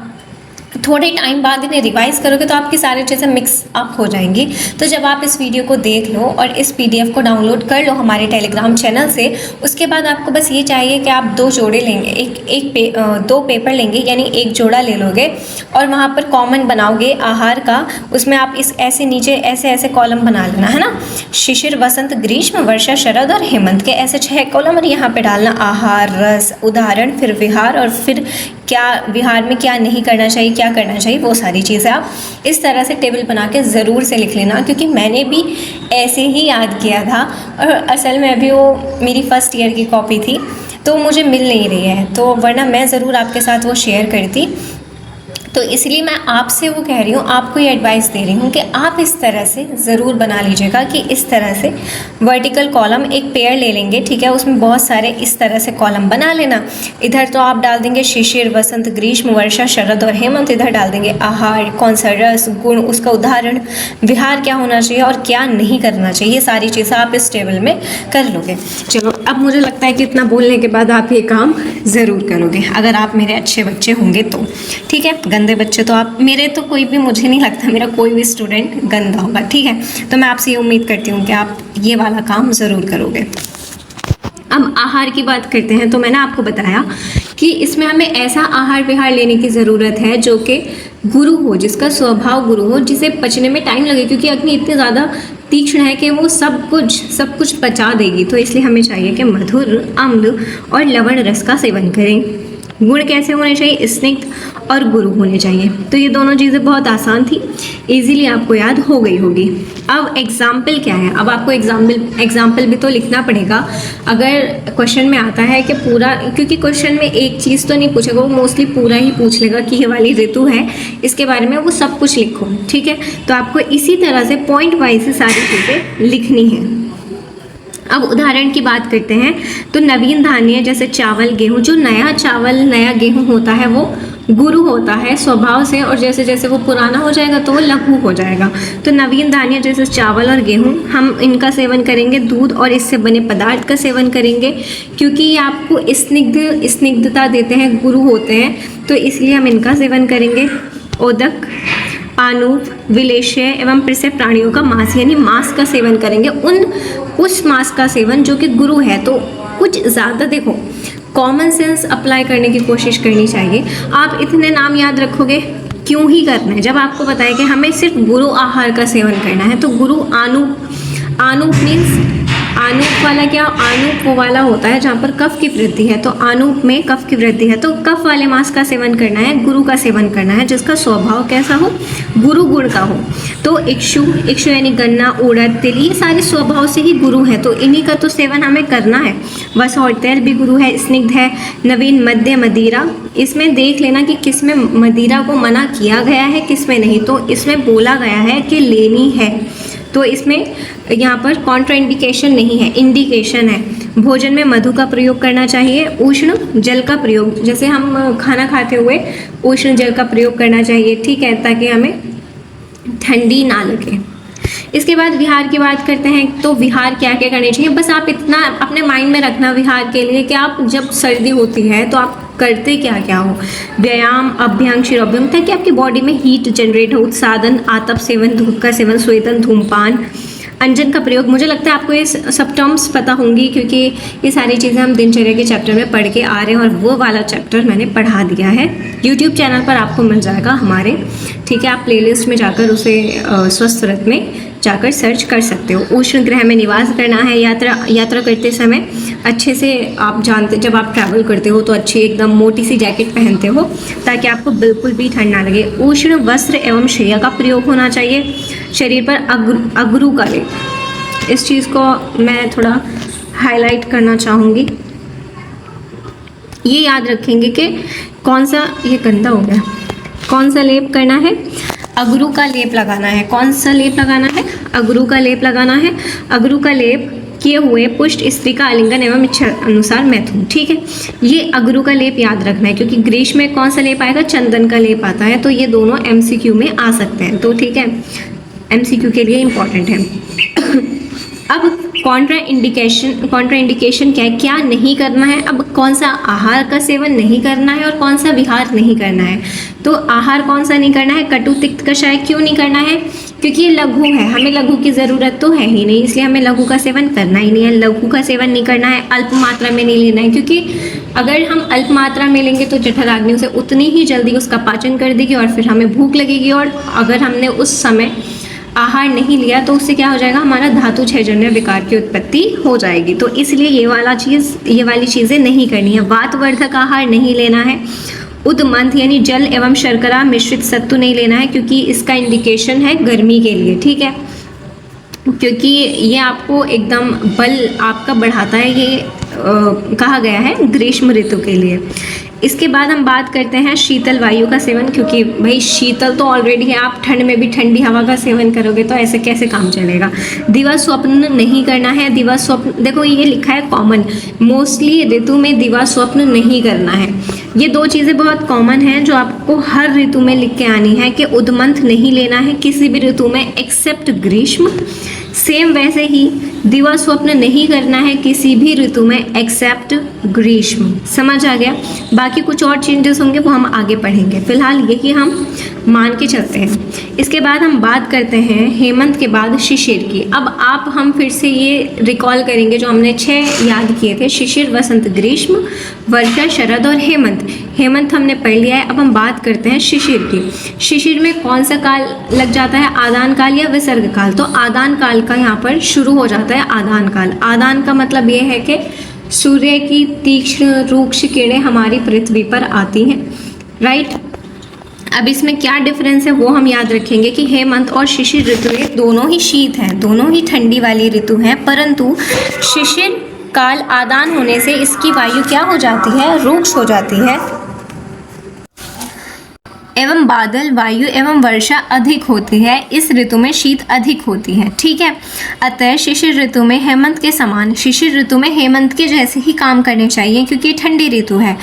थोड़े टाइम बाद इन्हें रिवाइज़ करोगे तो आपकी सारी चीज़ें मिक्स अप हो जाएंगी। तो जब आप इस वीडियो को देख लो और इस PDF को डाउनलोड कर लो हमारे टेलीग्राम चैनल से, उसके बाद आपको बस ये चाहिए कि आप 2 जोड़े लेंगे, 2 पेपर लेंगे, यानी एक जोड़ा ले लोगे और वहाँ पर कॉमन बनाओगे आहार का। उसमें आप इस ऐसे नीचे ऐसे कॉलम बना लेना है ना, शिशिर, वसंत, ग्रीष्म, वर्षा, शरद और हेमंत के ऐसे 6 कॉलम, और यहाँ पे डालना आहार, रस, उदाहरण, फिर विहार, और फिर क्या विहार में क्या नहीं करना चाहिए, क्या करना चाहिए, वो सारी चीज़ें आप इस तरह से टेबल बना के ज़रूर से लिख लेना। क्योंकि मैंने भी ऐसे ही याद किया था और असल में अभी वो मेरी फर्स्ट ईयर की कॉपी थी तो मुझे मिल नहीं रही है, तो वरना मैं ज़रूर आपके साथ वो शेयर करती। तो इसलिए मैं आपसे वो कह रही हूँ, आपको ये एडवाइस दे रही हूँ कि आप इस तरह से ज़रूर बना लीजिएगा कि इस तरह से वर्टिकल कॉलम एक पेयर ले लेंगे, ठीक है, उसमें बहुत सारे इस तरह से कॉलम बना लेना। इधर तो आप डाल देंगे शिशिर, वसंत, ग्रीष्म, वर्षा, शरद और हेमंत। इधर डाल देंगे आहार, कौन सा रस, गुण, उसका उदाहरण, विहार क्या होना चाहिए और क्या नहीं करना चाहिए, ये सारी चीज़ें आप इस टेबल में कर लोगे। चलो, अब मुझे लगता है कि इतना बोलने के बाद आप ये काम ज़रूर करोगे अगर आप मेरे अच्छे बच्चे होंगे तो, ठीक है। गंदे बच्चे तो आप मेरे, तो कोई भी, मुझे नहीं लगता मेरा कोई भी स्टूडेंट गंदा होगा, ठीक है। तो मैं आपसे ये उम्मीद करती हूँ कि आप ये वाला काम ज़रूर करोगे। अब आहार की बात करते हैं। तो मैंने आपको बताया कि इसमें हमें ऐसा आहार विहार लेने की ज़रूरत है जो कि गुरु हो, जिसका स्वभाव गुरु हो, जिसे पचने में टाइम लगे, क्योंकि अग्नि इतनी ज़्यादा तीक्ष्ण है कि वो सब कुछ पचा देगी। तो इसलिए हमें चाहिए कि मधुर, अम्ल और लवण रस का सेवन करें। गुण कैसे होने चाहिए, स्निग्ध और गुरु होने चाहिए। तो ये दोनों चीज़ें बहुत आसान थी, इजीली आपको याद हो गई होगी। अब एग्जाम्पल क्या है, अब आपको एग्जाम्पल भी तो लिखना पड़ेगा अगर क्वेश्चन में आता है कि पूरा, क्योंकि क्वेश्चन में एक चीज़ तो नहीं पूछेगा, वो मोस्टली पूरा ही पूछ लेगा कि ये वाली ऋतु है, इसके बारे में वो सब कुछ लिखो, ठीक है। तो आपको इसी तरह से पॉइंट वाइज से सारी चीज़ें लिखनी है। अब उदाहरण की बात करते हैं तो नवीन धान्य जैसे चावल, गेहूं, जो नया चावल, नया गेहूं होता है वो गुरु होता है स्वभाव से, और जैसे जैसे वो पुराना हो जाएगा तो वो लघु हो जाएगा। तो नवीन धान्य जैसे चावल और गेहूं, हम इनका सेवन करेंगे। दूध और इससे बने पदार्थ का सेवन करेंगे, क्योंकि ये आपको स्निग्धता देते हैं, गुरु होते हैं, तो इसलिए हम इनका सेवन करेंगे। उदक, पानूप, विलेश्य एवं प्रसव प्राणियों का मांस, यानी मांस का सेवन करेंगे, उस मांस का सेवन जो कि गुरु है। तो कुछ ज़्यादा देखो, कॉमन सेंस अप्लाई करने की कोशिश करनी चाहिए। आप इतने नाम याद रखोगे क्यों ही करना है, जब आपको पता है कि हमें सिर्फ गुरु आहार का सेवन करना है। तो गुरु आनूप मीन्स, आनूप वाला क्या, आनूप वो वाला होता है जहाँ पर कफ की वृद्धि है, तो आनूप में कफ की वृद्धि है, तो कफ वाले मांस का सेवन करना है, गुरु का सेवन करना है, जिसका स्वभाव कैसा हो, गुरु गुण का हो। तो इक्षु यानी गन्ना, उड़द, तिल, ये सारे स्वभाव से ही गुरु हैं, तो इन्हीं का तो सेवन हमें करना है। वस और तेल भी गुरु है, स्निग्ध है। नवीन, मध्य, मदिरा, इसमें देख लेना कि किस में मदिरा को मना किया गया है, किस में नहीं। तो इसमें बोला गया है कि लेनी है, तो इसमें यहाँ पर कॉन्ट्राइंडिकेशन नहीं है, इंडिकेशन है। भोजन में मधु का प्रयोग करना चाहिए। उष्ण जल का प्रयोग, जैसे हम खाना खाते हुए उष्ण जल का प्रयोग करना चाहिए, ठीक है, ताकि हमें ठंडी ना लगे, इसके बाद विहार की बात करते हैं। तो विहार क्या क्या करने चाहिए, बस आप इतना अपने माइंड में रखना विहार के लिए कि आप जब सर्दी होती है तो आप करते क्या क्या हो। व्यायाम, अभ्यंग, शिरोभ्यंग, ताकि आपकी बॉडी में हीट जनरेट हो। साधन, आतप सेवन, धूप का सेवन, स्वेदन, धूमपान, अंजन का प्रयोग। मुझे लगता है आपको ये सब टर्म्स पता होंगी क्योंकि ये सारी चीज़ें हम दिनचर्या के चैप्टर में पढ़ के आ रहे हैं और वो वाला चैप्टर मैंने पढ़ा दिया है। यूट्यूब चैनल पर आपको मिल जाएगा हमारे, ठीक है। आप प्लेलिस्ट में जाकर उसे स्वस्थ व्रत में जाकर सर्च कर सकते हो। उष्ण गृह में निवास करना है। यात्रा करते समय अच्छे से आप जानते, जब आप ट्रैवल करते हो तो अच्छी एकदम मोटी सी जैकेट पहनते हो ताकि आपको बिल्कुल भी ठंड ना लगे। उष्ण वस्त्र एवं शैया का प्रयोग होना चाहिए। शरीर पर अगरू का लेप, इस चीज़ को मैं थोड़ा हाईलाइट करना चाहूँगी। ये याद रखेंगे कि कौन सा, ये गंदा हो गया, कौन सा लेप करना है, अगरू का लेप लगाना है। कौन सा लेप लगाना है, अगरू का लेप लगाना है। अगरू का लेप किए हुए पुष्ट स्त्री का आलिंगन एवं इच्छा अनुसार मैथुन, ठीक है। ये अगरू का लेप याद रखना है क्योंकि ग्रीष्म में कौन सा लेप आएगा, चंदन का लेप आता है। तो ये दोनों MCQ में आ सकते हैं, तो ठीक है, MCQ के लिए इम्पॉर्टेंट है। अब कॉन्ट्रा इंडिकेशन क्या है, क्या नहीं करना है। अब कौन सा आहार का सेवन नहीं करना है और कौन सा विहार नहीं करना है। तो आहार कौन सा नहीं करना है, कटु तिक्त कषाय क्यों नहीं करना है, क्योंकि ये लघु है, हमें लघु की ज़रूरत तो है ही नहीं, इसलिए हमें लघु का सेवन करना ही नहीं है। लघु का सेवन नहीं करना है, अल्प मात्रा में नहीं लेना है, क्योंकि अगर हम अल्प मात्रा में लेंगे तो जठराग्नि उसे उतनी ही जल्दी उसका पाचन कर देगी और फिर हमें भूख लगेगी। और अगर हमने उस समय आहार नहीं लिया तो उससे क्या हो जाएगा, हमारा धातु क्षयजन्य विकार की उत्पत्ति हो जाएगी। तो इसलिए ये वाली चीज़ें नहीं करनी है। वातवर्धक आहार नहीं लेना है। उदमंथ यानी जल एवं शर्करा मिश्रित सत्तू नहीं लेना है क्योंकि इसका इंडिकेशन है गर्मी के लिए, ठीक है, क्योंकि ये आपको एकदम बल आपका बढ़ाता है, ये कहा गया है ग्रीष्म ऋतु के लिए। इसके बाद हम बात करते हैं शीतल वायु का सेवन, क्योंकि भाई शीतल तो ऑलरेडी है, आप ठंड में भी ठंडी हवा का सेवन करोगे तो ऐसे कैसे काम चलेगा। दिवा स्वप्न नहीं करना है। दिवा स्वप्न, देखो ये लिखा है कॉमन, मोस्टली ऋतु में दिवा स्वप्न नहीं करना है। ये दो चीज़ें बहुत कॉमन हैं जो आपको हर ऋतु में लिख के आनी है कि उदमंथ नहीं लेना है किसी भी ऋतु में एक्सेप्ट ग्रीष्म। सेम वैसे ही दिवा स्वप्न नहीं करना है किसी भी ऋतु में एक्सेप्ट ग्रीष्म। समझ आ गया। बाकी कुछ और चेंजेस होंगे वो हम आगे पढ़ेंगे, फिलहाल यही हम मान के चलते हैं। इसके बाद हम बात करते हैं हेमंत के बाद शिशिर की। अब आप हम फिर से ये रिकॉल करेंगे जो हमने 6 याद किए थे, शिशिर, वसंत, ग्रीष्म, वर्षा, शरद और हेमंत। हेमंत हमने पढ़ लिया है। अब हम बात करते हैं शिशिर की। शिशिर में कौन सा काल लग जाता है, आदान काल या विसर्ग काल। तो आदान काल का यहाँ पर शुरू हो जाता है आदान काल। आदान का मतलब ये है कि सूर्य की तीक्ष्ण रूक्ष किरणें हमारी पृथ्वी पर आती हैं, राइट। अब इसमें क्या डिफरेंस है वो हम याद रखेंगे कि हेमंत और शिशिर ऋतु दोनों ही शीत हैं, दोनों ही ठंडी वाली ऋतु हैं, परंतु शिशिर काल आदान होने से इसकी वायु क्या हो जाती है, रूक्ष हो जाती है एवं बादल, वायु एवं वर्षा अधिक होती है। इस ऋतु में शीत अधिक होती है, ठीक है। अतः शिशिर ऋतु में हेमंत के समान, शिशिर ऋतु में हेमंत के जैसे ही काम करने चाहिए क्योंकि ठंडी ऋतु है।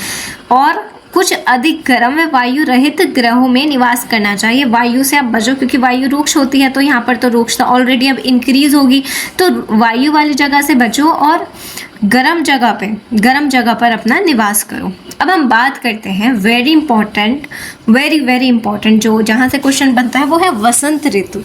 और कुछ अधिक गर्म व वायु रहित ग्रहों में निवास करना चाहिए। वायु से आप बचो क्योंकि वायु रूक्ष होती है, तो यहाँ पर तो रूक्षता ऑलरेडी अब इंक्रीज होगी, तो वायु वाली जगह से बचो और गर्म जगह पर अपना निवास करो। अब हम बात करते हैं वेरी इंपॉर्टेंट जो जहाँ से क्वेश्चन बनता है वो है वसंत ऋतु।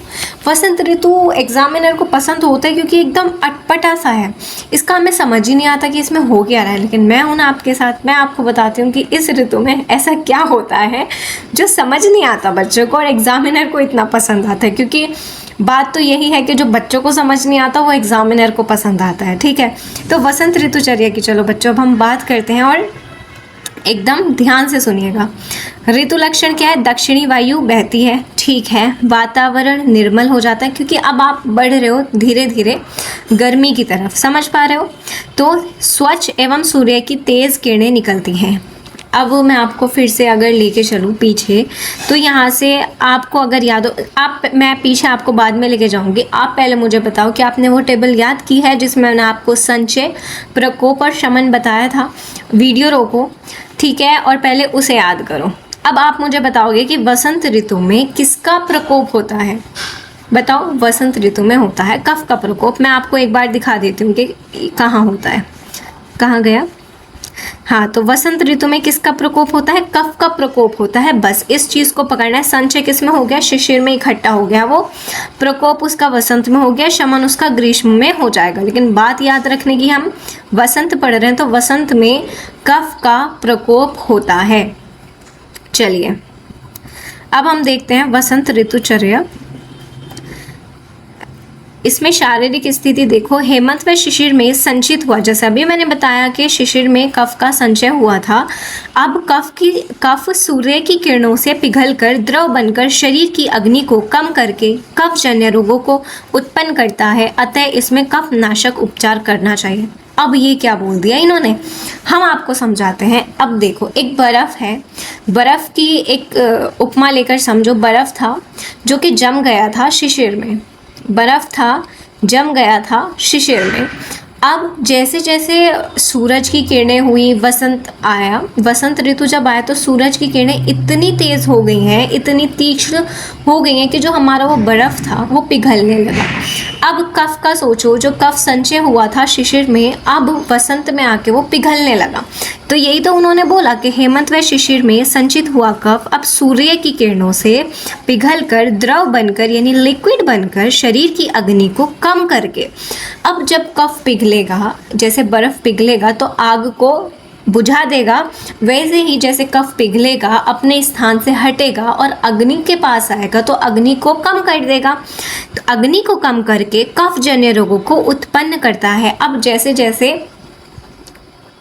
वसंत ऋतु एग्जामिनर को पसंद होता है क्योंकि एकदम अटपटा सा है, इसका हमें समझ ही नहीं आता कि इसमें हो क्या रहा है, लेकिन मैं हूँ ना आपके साथ, मैं आपको बताती हूँ कि इस ऋतु में ऐसा क्या होता है जो समझ नहीं आता बच्चों को और एग्जामिनर को इतना पसंद आता है। क्योंकि बात तो यही है कि जो बच्चों को समझ नहीं आता वो एग्जामिनर को पसंद आता है, ठीक है। तो वसंत ऋतुचर्या की चलो बच्चों अब हम बात करते हैं और एकदम ध्यान से सुनिएगा। ऋतु लक्षण क्या है, दक्षिणी वायु बहती है, ठीक है। वातावरण निर्मल हो जाता है क्योंकि अब आप बढ़ रहे हो धीरे धीरे गर्मी की तरफ, समझ पा रहे हो। तो स्वच्छ एवं सूर्य की तेज किरणें निकलती हैं। अब मैं आपको फिर से अगर लेके चलूँ पीछे, तो यहाँ से आपको अगर याद हो, मैं पीछे आपको बाद में लेके जाऊँगी। आप पहले मुझे बताओ कि आपने वो टेबल याद की है जिसमें मैंने आपको संचय, प्रकोप और शमन बताया था। वीडियो रोको, ठीक है, और पहले उसे याद करो। अब आप मुझे बताओगे कि वसंत ऋतु में किसका प्रकोप होता है। बताओ वसंत ऋतु में होता है कफ का प्रकोप। मैं आपको एक बार दिखा देती हूँ कि कहाँ होता है, कहाँ गया। हाँ, तो वसंत ऋतु में किसका प्रकोप होता है? कफ का प्रकोप होता है। बस इस चीज को पकड़ना है। संचय किस में हो गया? शिशिर में इकट्ठा हो गया वो। प्रकोप उसका वसंत में हो गया, शमन उसका ग्रीष्म में हो जाएगा। लेकिन बात याद रखने की, हम वसंत पढ़ रहे हैं तो वसंत में कफ का प्रकोप होता है। चलिए अब हम देखते हैं वसंत ऋतुचर्या। इसमें शारीरिक स्थिति देखो, हेमंत व शिशिर में संचित हुआ, जैसे अभी मैंने बताया कि शिशिर में कफ का संचय हुआ था। अब कफ सूर्य की किरणों से पिघलकर द्रव बनकर शरीर की अग्नि को कम करके कफजन्य रोगों को उत्पन्न करता है, अतः इसमें कफ नाशक उपचार करना चाहिए। अब ये क्या बोल दिया इन्होंने, हम आपको समझाते हैं। अब देखो, एक बर्फ है, बर्फ की एक उपमा लेकर समझो। बर्फ था जो कि जम गया था शिशिर में, बर्फ था जम गया था शिशिर में। अब जैसे जैसे सूरज की किरणें हुई, वसंत आया, वसंत ऋतु जब आया तो सूरज की किरणें इतनी तेज हो गई हैं, इतनी तीक्ष्ण हो गई हैं कि जो हमारा वो बर्फ था वो पिघलने लगा। अब कफ का सोचो, जो कफ संचय हुआ था शिशिर में, अब वसंत में आके वो पिघलने लगा। तो यही तो उन्होंने बोला कि हेमंत व शिशिर में संचित हुआ कफ अब सूर्य की किरणों से पिघलकर द्रव बनकर यानी लिक्विड बनकर शरीर की अग्नि को कम करके, अब जब कफ पिघलेगा, जैसे बर्फ पिघलेगा तो आग को बुझा देगा, वैसे ही जैसे कफ पिघलेगा अपने स्थान से हटेगा और अग्नि के पास आएगा तो अग्नि को कम कर देगा। तो अग्नि को कम करके कफजन्य रोगों को उत्पन्न करता है। अब जैसे जैसे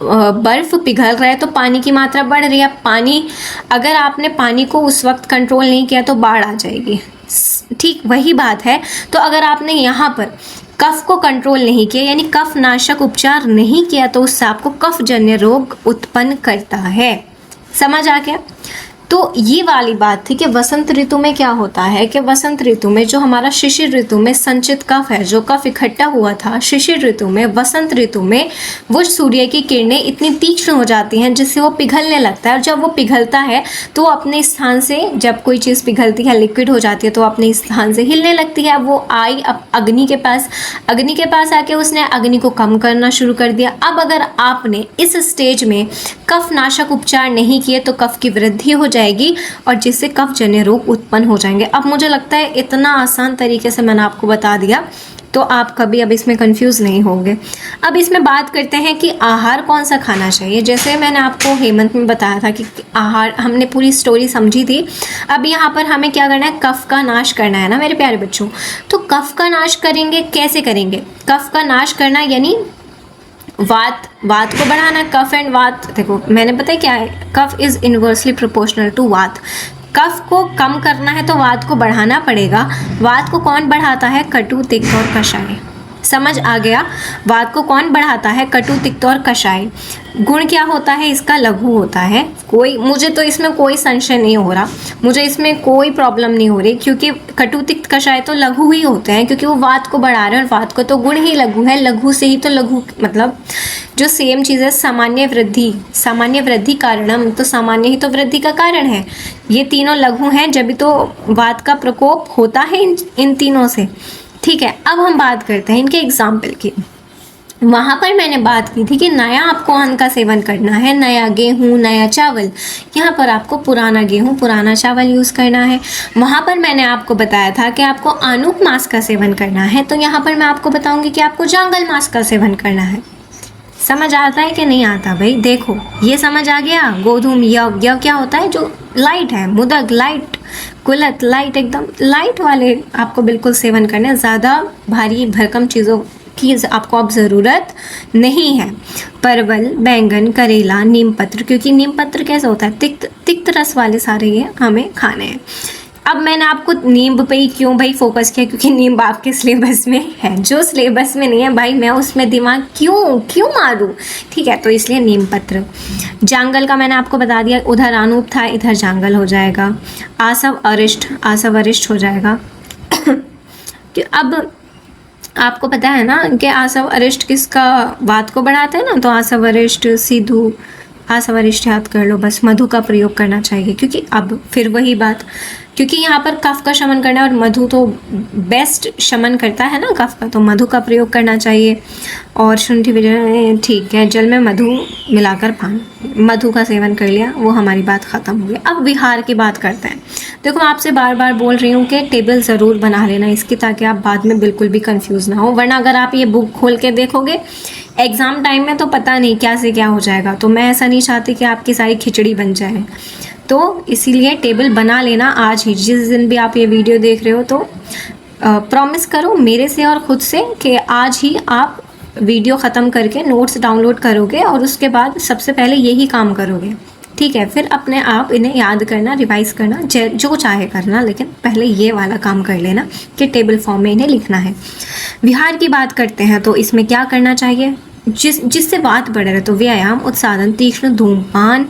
बर्फ पिघल रहा है तो पानी की मात्रा बढ़ रही है। पानी, अगर आपने पानी को उस वक्त कंट्रोल नहीं किया तो बाढ़ आ जाएगी। ठीक वही बात है। तो अगर आपने यहाँ पर कफ को कंट्रोल नहीं किया यानी कफ नाशक उपचार नहीं किया तो उससे आपको कफजन्य रोग उत्पन्न करता है। समझ आ गया? तो ये वाली बात थी कि वसंत ऋतु में क्या होता है कि वसंत ऋतु में जो हमारा शिशिर ऋतु में संचित कफ है, जो कफ इकट्ठा हुआ था शिशिर ऋतु में, वसंत ऋतु में वो सूर्य की किरणें इतनी तीक्ष्ण हो जाती हैं जिससे वो पिघलने लगता है। और जब वो पिघलता है तो अपने स्थान से, जब कोई चीज़ पिघलती है, लिक्विड हो जाती है, तो अपने स्थान से हिलने लगती है। वो आई अब अग्नि के पास आके उसने अग्नि को कम करना शुरू कर दिया। अब अगर आपने इस स्टेज में कफ नाशक उपचार नहीं किए तो कफ की वृद्धि हो जाएगी और जिससे कफजन्य रोग उत्पन्न हो जाएंगे। अब मुझे लगता है इतना आसान तरीके से मैंने आपको बता दिया तो आप कभी अब इसमें कंफ्यूज नहीं होंगे। अब इसमें बात करते हैं कि आहार कौन सा खाना चाहिए। जैसे मैंने आपको हेमंत में बताया था कि आहार, हमने पूरी स्टोरी समझी थी। अब यहाँ पर हमें क्या करना है, कफ का नाश करना है ना मेरे प्यारे बच्चों। तो कफ का नाश करेंगे, कैसे करेंगे? कफ का नाश करना यानी वात को बढ़ाना। कफ एंड वात, देखो मैंने पता है क्या है, कफ इज इनवर्सली प्रोपोर्शनल टू वात। कफ को कम करना है तो वात को बढ़ाना पड़ेगा। वात को कौन बढ़ाता है? कटु, तिक्त और कषाय। समझ आ गया? वात को कौन बढ़ाता है? कटु, तिक्त और कषाय। गुण क्या होता है इसका? लघु होता है। कोई, मुझे तो इसमें कोई संशय नहीं हो रहा, मुझे इसमें कोई प्रॉब्लम नहीं हो रही, क्योंकि कटु, तिक्त, कषाय तो लघु ही होते हैं, क्योंकि वो वात को बढ़ा रहे हैं और वात को तो गुण ही लघु है। लघु से ही तो लघु मतलब जो सेम चीज़ है, सामान्य वृद्धि कारणम, तो सामान्य ही तो वृद्धि का कारण है। ये तीनों लघु हैं, जब भी तो वात का प्रकोप होता है इन तीनों से। ठीक है, अब हम बात करते हैं इनके एग्जाम्पल की। वहाँ पर मैंने बात की थी कि नया आपको अन्न का सेवन करना है, नया गेहूँ, नया चावल। यहाँ पर आपको पुराना गेहूँ, पुराना चावल यूज़ करना है। वहाँ पर मैंने आपको बताया था कि आपको आनुक मास का सेवन करना है, तो यहाँ पर मैं आपको बताऊँगी कि आपको जांगल मास का सेवन करना है। समझ आता है कि नहीं आता भाई? देखो ये समझ आ गया। गोधूम, यव क्या होता है? जो लाइट है, मुदक लाइट, कुलत लाइट, एकदम लाइट वाले आपको बिल्कुल सेवन करना है। ज़्यादा भारी भरकम चीज़ों की आपको अब ज़रूरत नहीं है। परवल, बैंगन, करेला, नीम पत्र, क्योंकि नीम पत्र कैसा होता है? तिक्त रस वाले सारे ये हमें खाने हैं। अब मैंने आपको नींब पे ही क्यों भाई फोकस किया, क्योंकि नींब आपके सिलेबस में है। जो सिलेबस में नहीं है भाई मैं उसमें दिमाग क्यों मारूं? ठीक है, तो इसलिए नीम पत्र। जांगल का मैंने आपको बता दिया, उधर अनूप था, इधर जांगल हो जाएगा। आसव अरिष्ट हो जाएगा। अब आपको पता है ना कि आसव अरिष्ट किसका वात को बढ़ाते हैं ना, तो आसव अरिष्ट, सीधु, आसवरिष्ठ कर लो, बस मधु का प्रयोग करना चाहिए। क्योंकि अब फिर वही बात, क्योंकि यहाँ पर कफ का शमन करना है और मधु तो बेस्ट शमन करता है ना कफ का, तो मधु का प्रयोग करना चाहिए। और शुंठी विजय, ठीक है, जल में मधु मिलाकर पान, मधु का सेवन कर लिया, वो हमारी बात ख़त्म हो गई। अब विहार की बात करते हैं। देखो आपसे बार बार बोल रही हूँ कि टेबल ज़रूर बना लेना इसकी, ताकि आप बाद में बिल्कुल भी कंफ्यूज ना हो, वरना अगर आप ये बुक खोल के देखोगे एग्ज़ाम टाइम में तो पता नहीं क्या से क्या हो जाएगा। तो मैं ऐसा नहीं चाहती कि आपकी सारी खिचड़ी बन जाए, तो इसीलिए टेबल बना लेना आज ही। जिस दिन भी आप ये वीडियो देख रहे हो तो प्रॉमिस करो मेरे से और ख़ुद से कि आज ही आप वीडियो ख़त्म करके नोट्स डाउनलोड करोगे और उसके बाद सबसे पहले यही काम करोगे, ठीक है। फिर अपने आप इन्हें याद करना, रिवाइज़ करना, जो चाहे करना, लेकिन पहले ये वाला काम कर लेना कि टेबल फॉर्म में इन्हें लिखना है। विहार की बात करते हैं तो इसमें क्या करना चाहिए, जिससे बात बढ़ रहे, तो व्यायाम, उत्साधन, तीक्ष्ण धूमपान,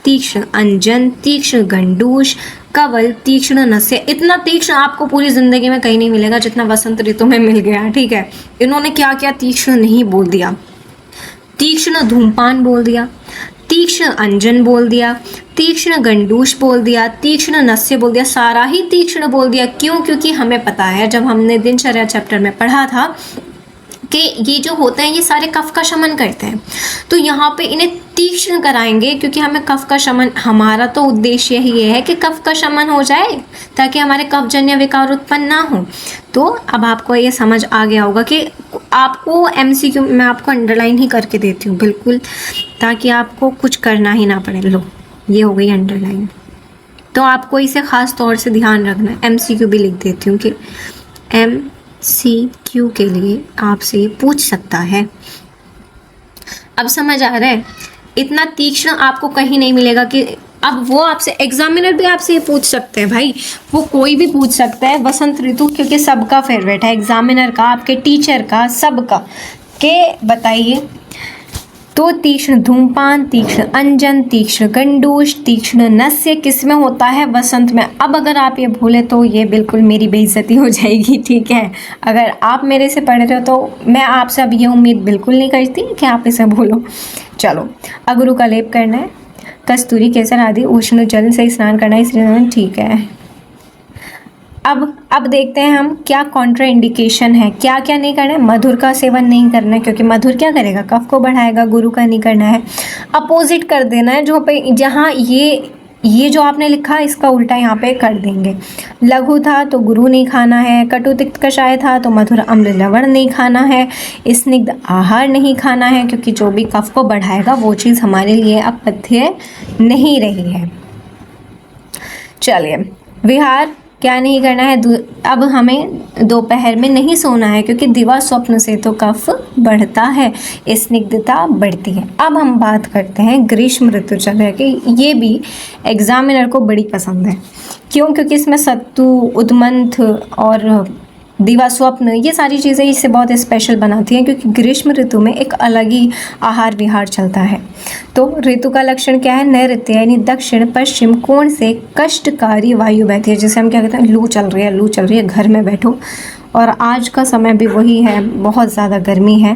तीक्ष्ण अंजन, तीक्ष्ण गंडूश, कवल, तीक्ष्ण नस्य। इतना तीक्ष्ण आपको पूरी जिंदगी में कहीं नहीं मिलेगा जितना वसंत ऋतु में मिल गया, ठीक है। इन्होंने क्या क्या तीक्ष्ण नहीं बोल दिया, तीक्ष्ण धूमपान बोल दिया, तीक्ष्ण अंजन बोल दिया, तीक्ष्ण गंडूश बोल दिया, तीक्ष्ण नस्य बोल दिया, सारा ही तीक्ष्ण बोल दिया। क्यों? क्योंकि हमें पता है, जब हमने दिनचर्या चैप्टर में पढ़ा था कि ये जो होते हैं ये सारे कफ का शमन करते हैं, तो यहाँ पे इन्हें तीक्ष्ण कराएंगे, क्योंकि हमें कफ का शमन, हमारा तो उद्देश्य ही है कि कफ का शमन हो जाए ताकि हमारे कफजन्य विकार उत्पन्न ना हो। तो अब आपको ये समझ आ गया होगा कि आपको MCQ मैं आपको अंडरलाइन ही करके देती हूँ बिल्कुल, ताकि आपको कुछ करना ही ना पड़े। लो ये हो गई अंडरलाइन, तो आपको इसे ख़ास तौर से ध्यान रखना है। MCQ भी लिख देती हूँ कि MCQ के लिए आपसे ये पूछ सकता है। अब समझ आ रहा है, इतना तीक्ष्ण आपको कहीं नहीं मिलेगा कि अब वो आपसे, एग्जामिनर भी आपसे ये पूछ सकते हैं भाई, वो कोई भी पूछ सकता है वसंत ऋतु, क्योंकि सबका फेवरेट है, एग्जामिनर का, आपके टीचर का, सबका, के बताइए तो तीक्ष्ण धूमपान, तीक्ष्ण अंजन, तीक्ष्ण गंडूश, तीक्ष्ण नस्य किस में होता है? वसंत में। अब अगर आप ये भूले तो ये बिल्कुल मेरी बेइज्जती हो जाएगी, ठीक है। अगर आप मेरे से पढ़ रहे हो तो मैं आपसे अब ये उम्मीद बिल्कुल नहीं करती कि आप इसे भूलो। चलो, अगरू का लेप करना है, कस्तूरी केसर आदि उष्ण जल से स्नान करना है, इसलिए ठीक है। अब देखते हैं हम क्या कॉन्ट्रा इंडिकेशन है, क्या क्या नहीं करना है। मधुर का सेवन नहीं करना है, क्योंकि मधुर क्या करेगा, कफ को बढ़ाएगा। गुरु का नहीं करना है, अपोजिट कर देना है, जो पे जहाँ ये जो आपने लिखा इसका उल्टा यहाँ पे कर देंगे। लघु था तो गुरु नहीं खाना है, कटु तिक्त कषाय था तो मधुर अम्ल लवण नहीं खाना है, स्निग्ध आहार नहीं खाना है, क्योंकि जो भी कफ को बढ़ाएगा वो चीज़ हमारे लिए अब पथ्य नहीं रही है। चलिए, विहार क्या नहीं करना है। अब हमें दोपहर में नहीं सोना है, क्योंकि दिवा स्वप्न से तो कफ बढ़ता है, स्निग्धता बढ़ती है। अब हम बात करते हैं ग्रीष्म ऋतुचर्या की। ये भी एग्जामिनर को बड़ी पसंद है। क्यों? क्योंकि इसमें सत्तु, उद्मंथ और दिवा स्वप्न, ये सारी चीज़ें इसे बहुत स्पेशल बनाती हैं, क्योंकि ग्रीष्म ऋतु में एक अलग ही आहार विहार चलता है। तो ऋतु का लक्षण क्या है? नैऋत्य यानी दक्षिण पश्चिम कोण से कष्टकारी वायु बहती है, जिसे हम क्या कहते हैं, लू चल रही है, लू चल रही है, घर में बैठो। और आज का समय भी वही है, बहुत ज़्यादा गर्मी है।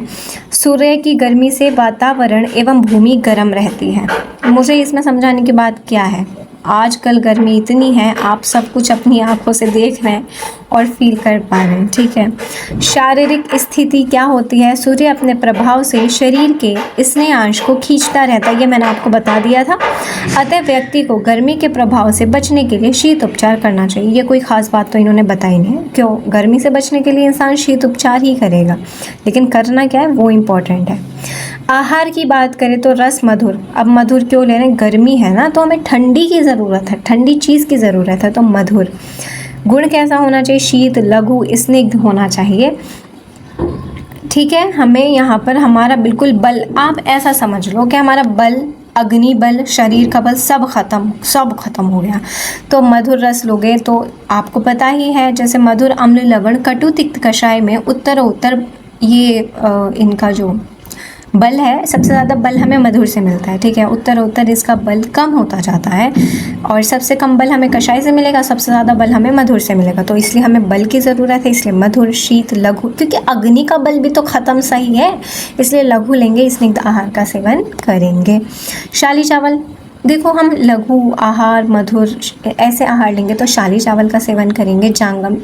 सूर्य की गर्मी से वातावरण एवं भूमि गर्म रहती है। मुझे इसमें समझाने की बात क्या है, आजकल गर्मी इतनी है, आप सब कुछ अपनी आंखों से देख रहे हैं और फील कर पा रहे हैं, ठीक है। शारीरिक स्थिति क्या होती है? सूर्य अपने प्रभाव से शरीर के स्नेहांश को खींचता रहता है, ये मैंने आपको बता दिया था। अतः व्यक्ति को गर्मी के प्रभाव से बचने के लिए शीत उपचार करना चाहिए। ये कोई खास बात तो इन्होंने बताई नहीं है, क्यों? गर्मी से बचने के लिए इंसान शीत उपचार ही करेगा, लेकिन करना क्या है वो इम्पोर्टेंट है। आहार की बात करें तो रस मधुर। अब मधुर क्यों ले रहे हैं? गर्मी है ना, तो हमें ठंडी की ज़रूरत है, ठंडी चीज़ की ज़रूरत है, तो मधुर। गुण कैसा होना चाहिए? शीत, लघु, स्निग्ध होना चाहिए, ठीक है। हमें यहाँ पर हमारा बिल्कुल बल, आप ऐसा समझ लो कि हमारा बल, अग्नि बल, शरीर का बल सब खत्म हो गया। तो मधुर रस लोगे तो आपको पता ही है, जैसे मधुर अम्ल लवण कटु तिक्त कषाय में उत्तर ये इनका जो बल है, सबसे ज़्यादा बल हमें मधुर से मिलता है, ठीक है। उत्तर इसका बल कम होता जाता है और सबसे कम बल हमें कषाय से मिलेगा, सबसे ज़्यादा बल हमें मधुर से मिलेगा। तो इसलिए हमें बल की ज़रूरत है, इसलिए मधुर, शीत, लघु, क्योंकि अग्नि का बल भी तो ख़त्म सही है, इसलिए लघु लेंगे, स्निग्ध आहार का सेवन करेंगे। शाली चावल, देखो हम लघु आहार, मधुर ऐसे आहार लेंगे तो शाली चावल का सेवन करेंगे। जांगम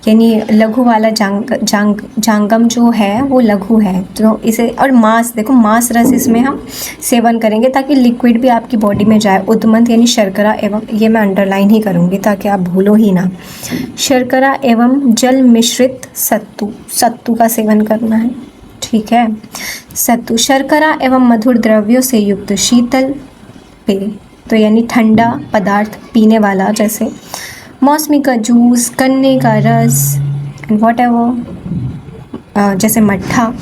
यानी लघु वाला जांगम जो है वो लघु है, तो इसे, और मांस, देखो मांस रस इसमें हम सेवन करेंगे ताकि लिक्विड भी आपकी बॉडी में जाए। उद्मंत यानी शर्करा एवं, ये मैं अंडरलाइन ही करूँगी ताकि आप भूलो ही ना, शर्करा एवं जल मिश्रित सत्तू का सेवन करना है, ठीक है। सत्तू, शर्करा एवं मधुर द्रव्यों से युक्त शीतल पेय, तो यानी ठंडा पदार्थ पीने वाला, जैसे मौसमी का जूस, गन्ने का रस, वॉट एवर, जैसे मट्ठा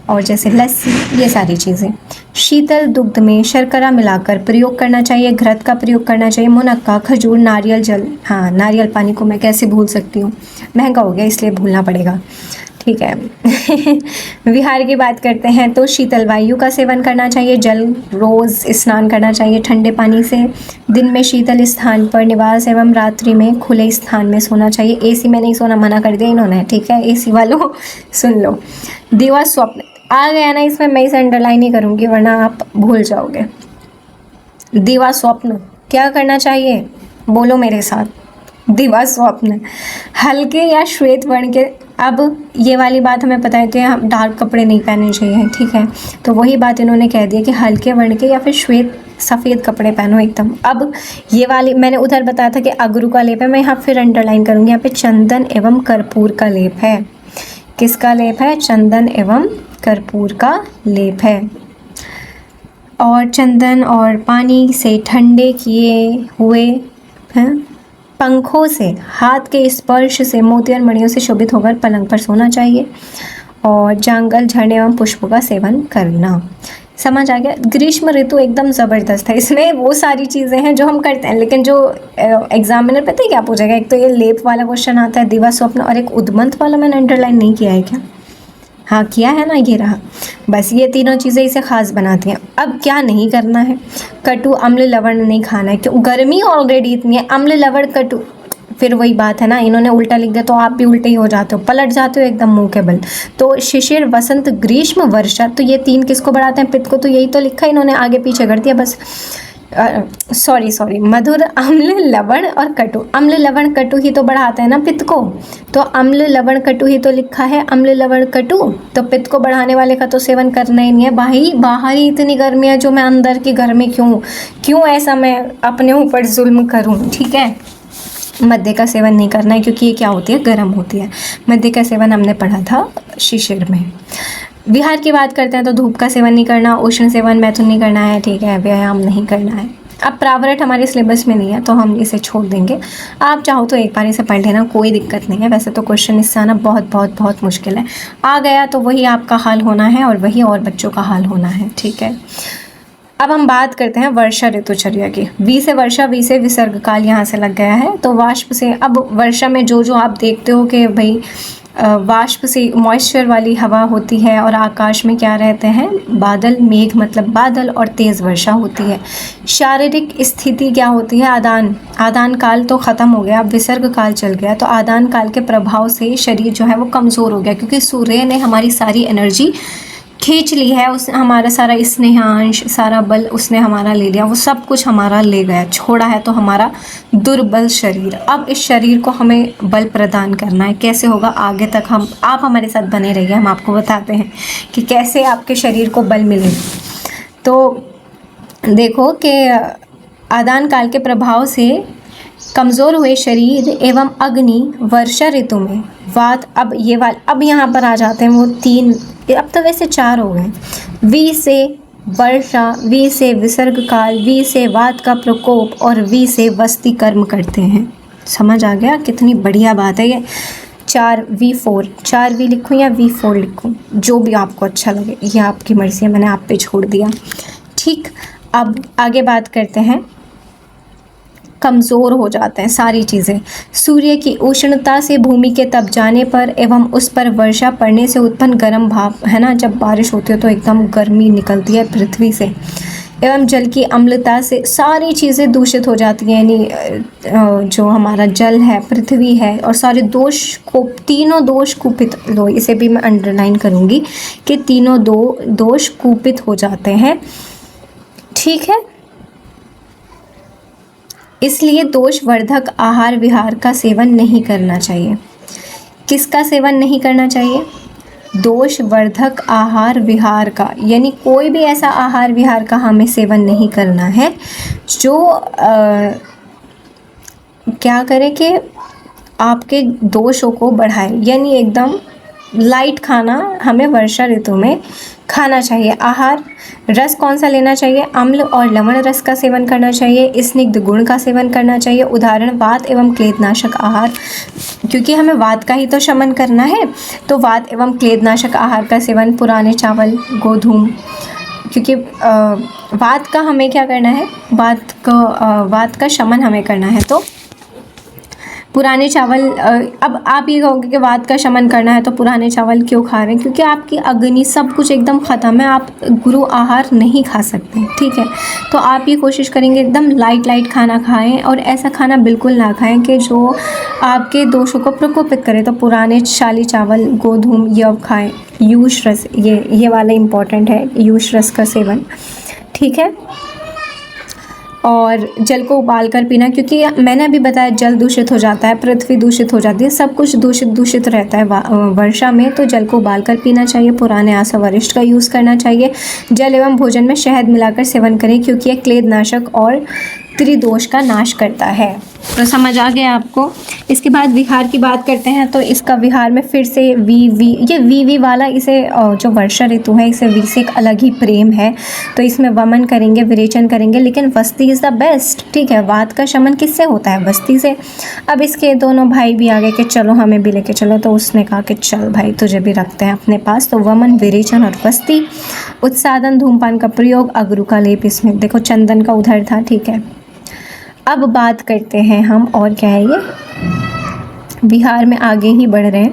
और जैसे लस्सी, ये सारी चीज़ें। शीतल दुग्ध में शर्करा मिलाकर प्रयोग करना चाहिए, घृत का प्रयोग करना चाहिए। मुनक्का, खजूर, नारियल जल, हाँ नारियल पानी को मैं कैसे भूल सकती हूँ, महंगा हो गया इसलिए भूलना पड़ेगा, ठीक है। विहार की बात करते हैं तो शीतल वायु का सेवन करना चाहिए, जल रोज़ स्नान करना चाहिए ठंडे पानी से, दिन में शीतल स्थान पर निवास एवं रात्रि में खुले स्थान में सोना चाहिए। एसी में नहीं सोना मना कर दिया इन्होंने, ठीक है, एसी वालों सुन लो। दिवा स्वप्न आ गया ना इसमें, मैं इसे अंडरलाइन ही करूँगी वरना आप भूल जाओगे। दिवा स्वप्न क्या करना चाहिए, बोलो मेरे साथ, दिवा स्वप्न हल्के या श्वेत वर्ण के, अब ये वाली बात हमें पता है कि हम डार्क कपड़े नहीं पहनने चाहिए, ठीक है, तो वही बात इन्होंने कह दिया कि हल्के वर्ण के या फिर श्वेत सफ़ेद कपड़े पहनो एकदम। अब ये वाली मैंने उधर बताया था कि अगरू का लेप है, मैं यहाँ फिर अंडरलाइन करूँगी, यहाँ पे चंदन एवं कर्पूर का लेप है। किसका लेप है, चंदन एवं कर्पूर का लेप है। और चंदन और पानी से ठंडे किए हुए हैं पंखों से हाथ के स्पर्श से मोती और मणियों से शोभित होकर पलंग पर सोना चाहिए। और जंगल, झरने एवं पुष्पों का सेवन करना। समझ आ गया। ग्रीष्म ऋतु एकदम ज़बरदस्त है, इसमें वो सारी चीज़ें हैं जो हम करते हैं, लेकिन जो एग्जामिनर पता है क्या पूछेगा, एक तो ये लेप वाला क्वेश्चन आता है, दिवा स्वप्न, और एक उद्मंत वाला मैंने अंडरलाइन नहीं किया है क्या, हाँ किया है ना, ये रहा। बस ये तीनों चीज़ें इसे खास बनाती हैं। अब क्या नहीं करना है, कटु अम्ल लवण नहीं खाना है, क्यों, गर्मी ऑलरेडी इतनी है, अम्ल लवण कटु, फिर वही बात है ना, इन्होंने उल्टा लिख दिया तो आप भी उल्टे ही हो जाते हो, पलट जाते हो एकदम मुंह के बल। तो शिशिर, वसंत, ग्रीष्म, वर्षा, तो ये तीन किसको बढ़ाते हैं, पित्त को, तो यही तो लिखा है इन्होंने, आगे पीछे कर दिया बस। सॉरी, मधुर, अम्ल, लवण और कटु, अम्ल लवण कटु ही तो बढ़ाते हैं ना पित्त को, तो अम्ल लवण कटु ही तो लिखा है, अम्ल लवण कटु, तो पित्त को बढ़ाने वाले का तो सेवन करना ही नहीं है भाई। बाहर ही इतनी गर्मी है, जो मैं अंदर की गर्मी क्यों ऐसा मैं अपने ऊपर जुल्म करूं, ठीक है। मद्य का सेवन नहीं करना है, क्योंकि ये क्या होती है, गर्म होती है। मद्य का सेवन हमने पढ़ा था शिशिर में। विहार की बात करते हैं तो धूप का सेवन नहीं करना, उष्ण सेवन, मैथुन नहीं करना है, ठीक है, व्यायाम नहीं करना है। अब प्रावरट हमारे सिलेबस में नहीं है तो हम इसे छोड़ देंगे, आप चाहो तो एक बार इसे पढ़ लेना, कोई दिक्कत नहीं है। वैसे तो क्वेश्चन इससे आना बहुत मुश्किल है, आ गया तो वही आपका हाल होना है और वही और बच्चों का हाल होना है, ठीक है। अब हम बात करते हैं वर्षा ऋतुचर्या की। वी से वर्षा, वी से विसर्ग काल यहाँ से लग गया है, तो वाष्प से, अब वर्षा में जो आप देखते हो कि भाई वाष्प से मॉइस्चर वाली हवा होती है और आकाश में क्या रहते हैं, बादल, मेघ मतलब बादल, और तेज़ वर्षा होती है। शारीरिक स्थिति क्या होती है, आदान काल तो ख़त्म हो गया, अब विसर्ग काल चल गया, तो आदान काल के प्रभाव से शरीर जो है वो कमज़ोर हो गया, क्योंकि सूर्य ने हमारी सारी एनर्जी खींच ली है, उस हमारा सारा स्नेहांश, सारा बल उसने हमारा ले लिया, वो सब कुछ हमारा ले गया, छोड़ा है तो हमारा दुर्बल शरीर। अब इस शरीर को हमें बल प्रदान करना है, कैसे होगा आगे तक आप हमारे साथ बने रहिए, हम आपको बताते हैं कि कैसे आपके शरीर को बल मिले। तो देखो कि आदान काल के प्रभाव से कमज़ोर हुए शरीर एवं अग्नि वर्षा ऋतु में वात, अब यहाँ पर आ जाते हैं वो तीन, अब तो वैसे चार हो गए। वी से वर्षा, वी से विसर्ग काल, वी से वात का प्रकोप और वी से वस्ती कर्म करते हैं। समझ आ गया, कितनी बढ़िया बात है ये। 4V4, 4V लिखूँ या V4 लिखूँ, जो भी आपको अच्छा लगे, ये आपकी मर्ज़ी है, मैंने आप पे छोड़ दिया, ठीक। अब आगे बात करते हैं कमज़ोर हो जाते हैं सारी चीज़ें। सूर्य की उष्णता से भूमि के तप जाने पर एवं उस पर वर्षा पड़ने से उत्पन्न गर्म भाप है ना, जब बारिश होती है तो एकदम गर्मी निकलती है पृथ्वी से, एवं जल की अम्लता से सारी चीज़ें दूषित हो जाती हैं। यानी जो हमारा जल है, पृथ्वी है, और सारे दोष को, तीनों दोष कुपित, लो इसे भी मैं अंडरलाइन करूँगी कि तीनों दोष कुपित हो जाते हैं। ठीक है, इसलिए दोषवर्धक आहार विहार का सेवन नहीं करना चाहिए। किसका सेवन नहीं करना चाहिए? दोषवर्धक आहार विहार का, यानी कोई भी ऐसा आहार विहार का हमें सेवन नहीं करना है जो क्या करे कि आपके दोषों को बढ़ाए। यानी एकदम लाइट खाना हमें वर्षा ऋतु में खाना चाहिए। आहार रस कौन सा लेना चाहिए? अम्ल और लवण रस का सेवन करना चाहिए, स्निग्ध गुण का सेवन करना चाहिए। उदाहरण वात एवं क्लेदनाशक आहार, क्योंकि हमें वात का ही तो शमन करना है, तो वात एवं क्लेदनाशक आहार का सेवन, पुराने चावल, गोधूम, क्योंकि वात का हमें क्या करना है, वात का शमन हमें करना है, तो पुराने चावल। अब आप ये कहोगे कि वात का शमन करना है तो पुराने चावल क्यों खा रहे हैं? क्योंकि आपकी अग्नि सब कुछ एकदम ख़त्म है, आप गुरु आहार नहीं खा सकते। ठीक है, तो आप ये कोशिश करेंगे एकदम लाइट खाना खाएं, और ऐसा खाना बिल्कुल ना खाएं कि जो आपके दोषों को प्रकोपित करे। तो पुराने शाली चावल, गोधूम, ये अब खाएँ। यूष रस, ये वाला इम्पॉर्टेंट है, यूष रस का सेवन। ठीक है, और जल को उबाल कर पीना, क्योंकि मैंने अभी बताया जल दूषित हो जाता है, पृथ्वी दूषित हो जाती है, सब कुछ दूषित रहता है वर्षा में, तो जल को उबाल कर पीना चाहिए। पुराने आसा वरिष्ठ का यूज़ करना चाहिए। जल एवं भोजन में शहद मिलाकर सेवन करें, क्योंकि यह क्लेदनाशक और त्रिदोष का नाश करता है। तो समझ आ गया आपको। इसके बाद विहार की बात करते हैं, तो इसका विहार में फिर से वी वाला, इसे जो वर्षा ऋतु है, इसे वी से एक अलग ही प्रेम है। तो इसमें वमन करेंगे, विरेचन करेंगे, लेकिन वस्ती इज़ द बेस्ट। ठीक है, वात का शमन किससे होता है? वस्ती से। अब इसके दोनों भाई भी आ गए कि चलो हमें भी लेके चलो, तो उसने कहा कि चल भाई तुझे भी रखते हैं अपने पास। तो वमन, विरेचन और वस्ती। उत्सादन, धूमपान का प्रयोग, अगरू का लेप, इसमें देखो चंदन का उधर था। ठीक है, अब बात करते हैं हम, और क्या है ये, बिहार में आगे ही बढ़ रहे हैं।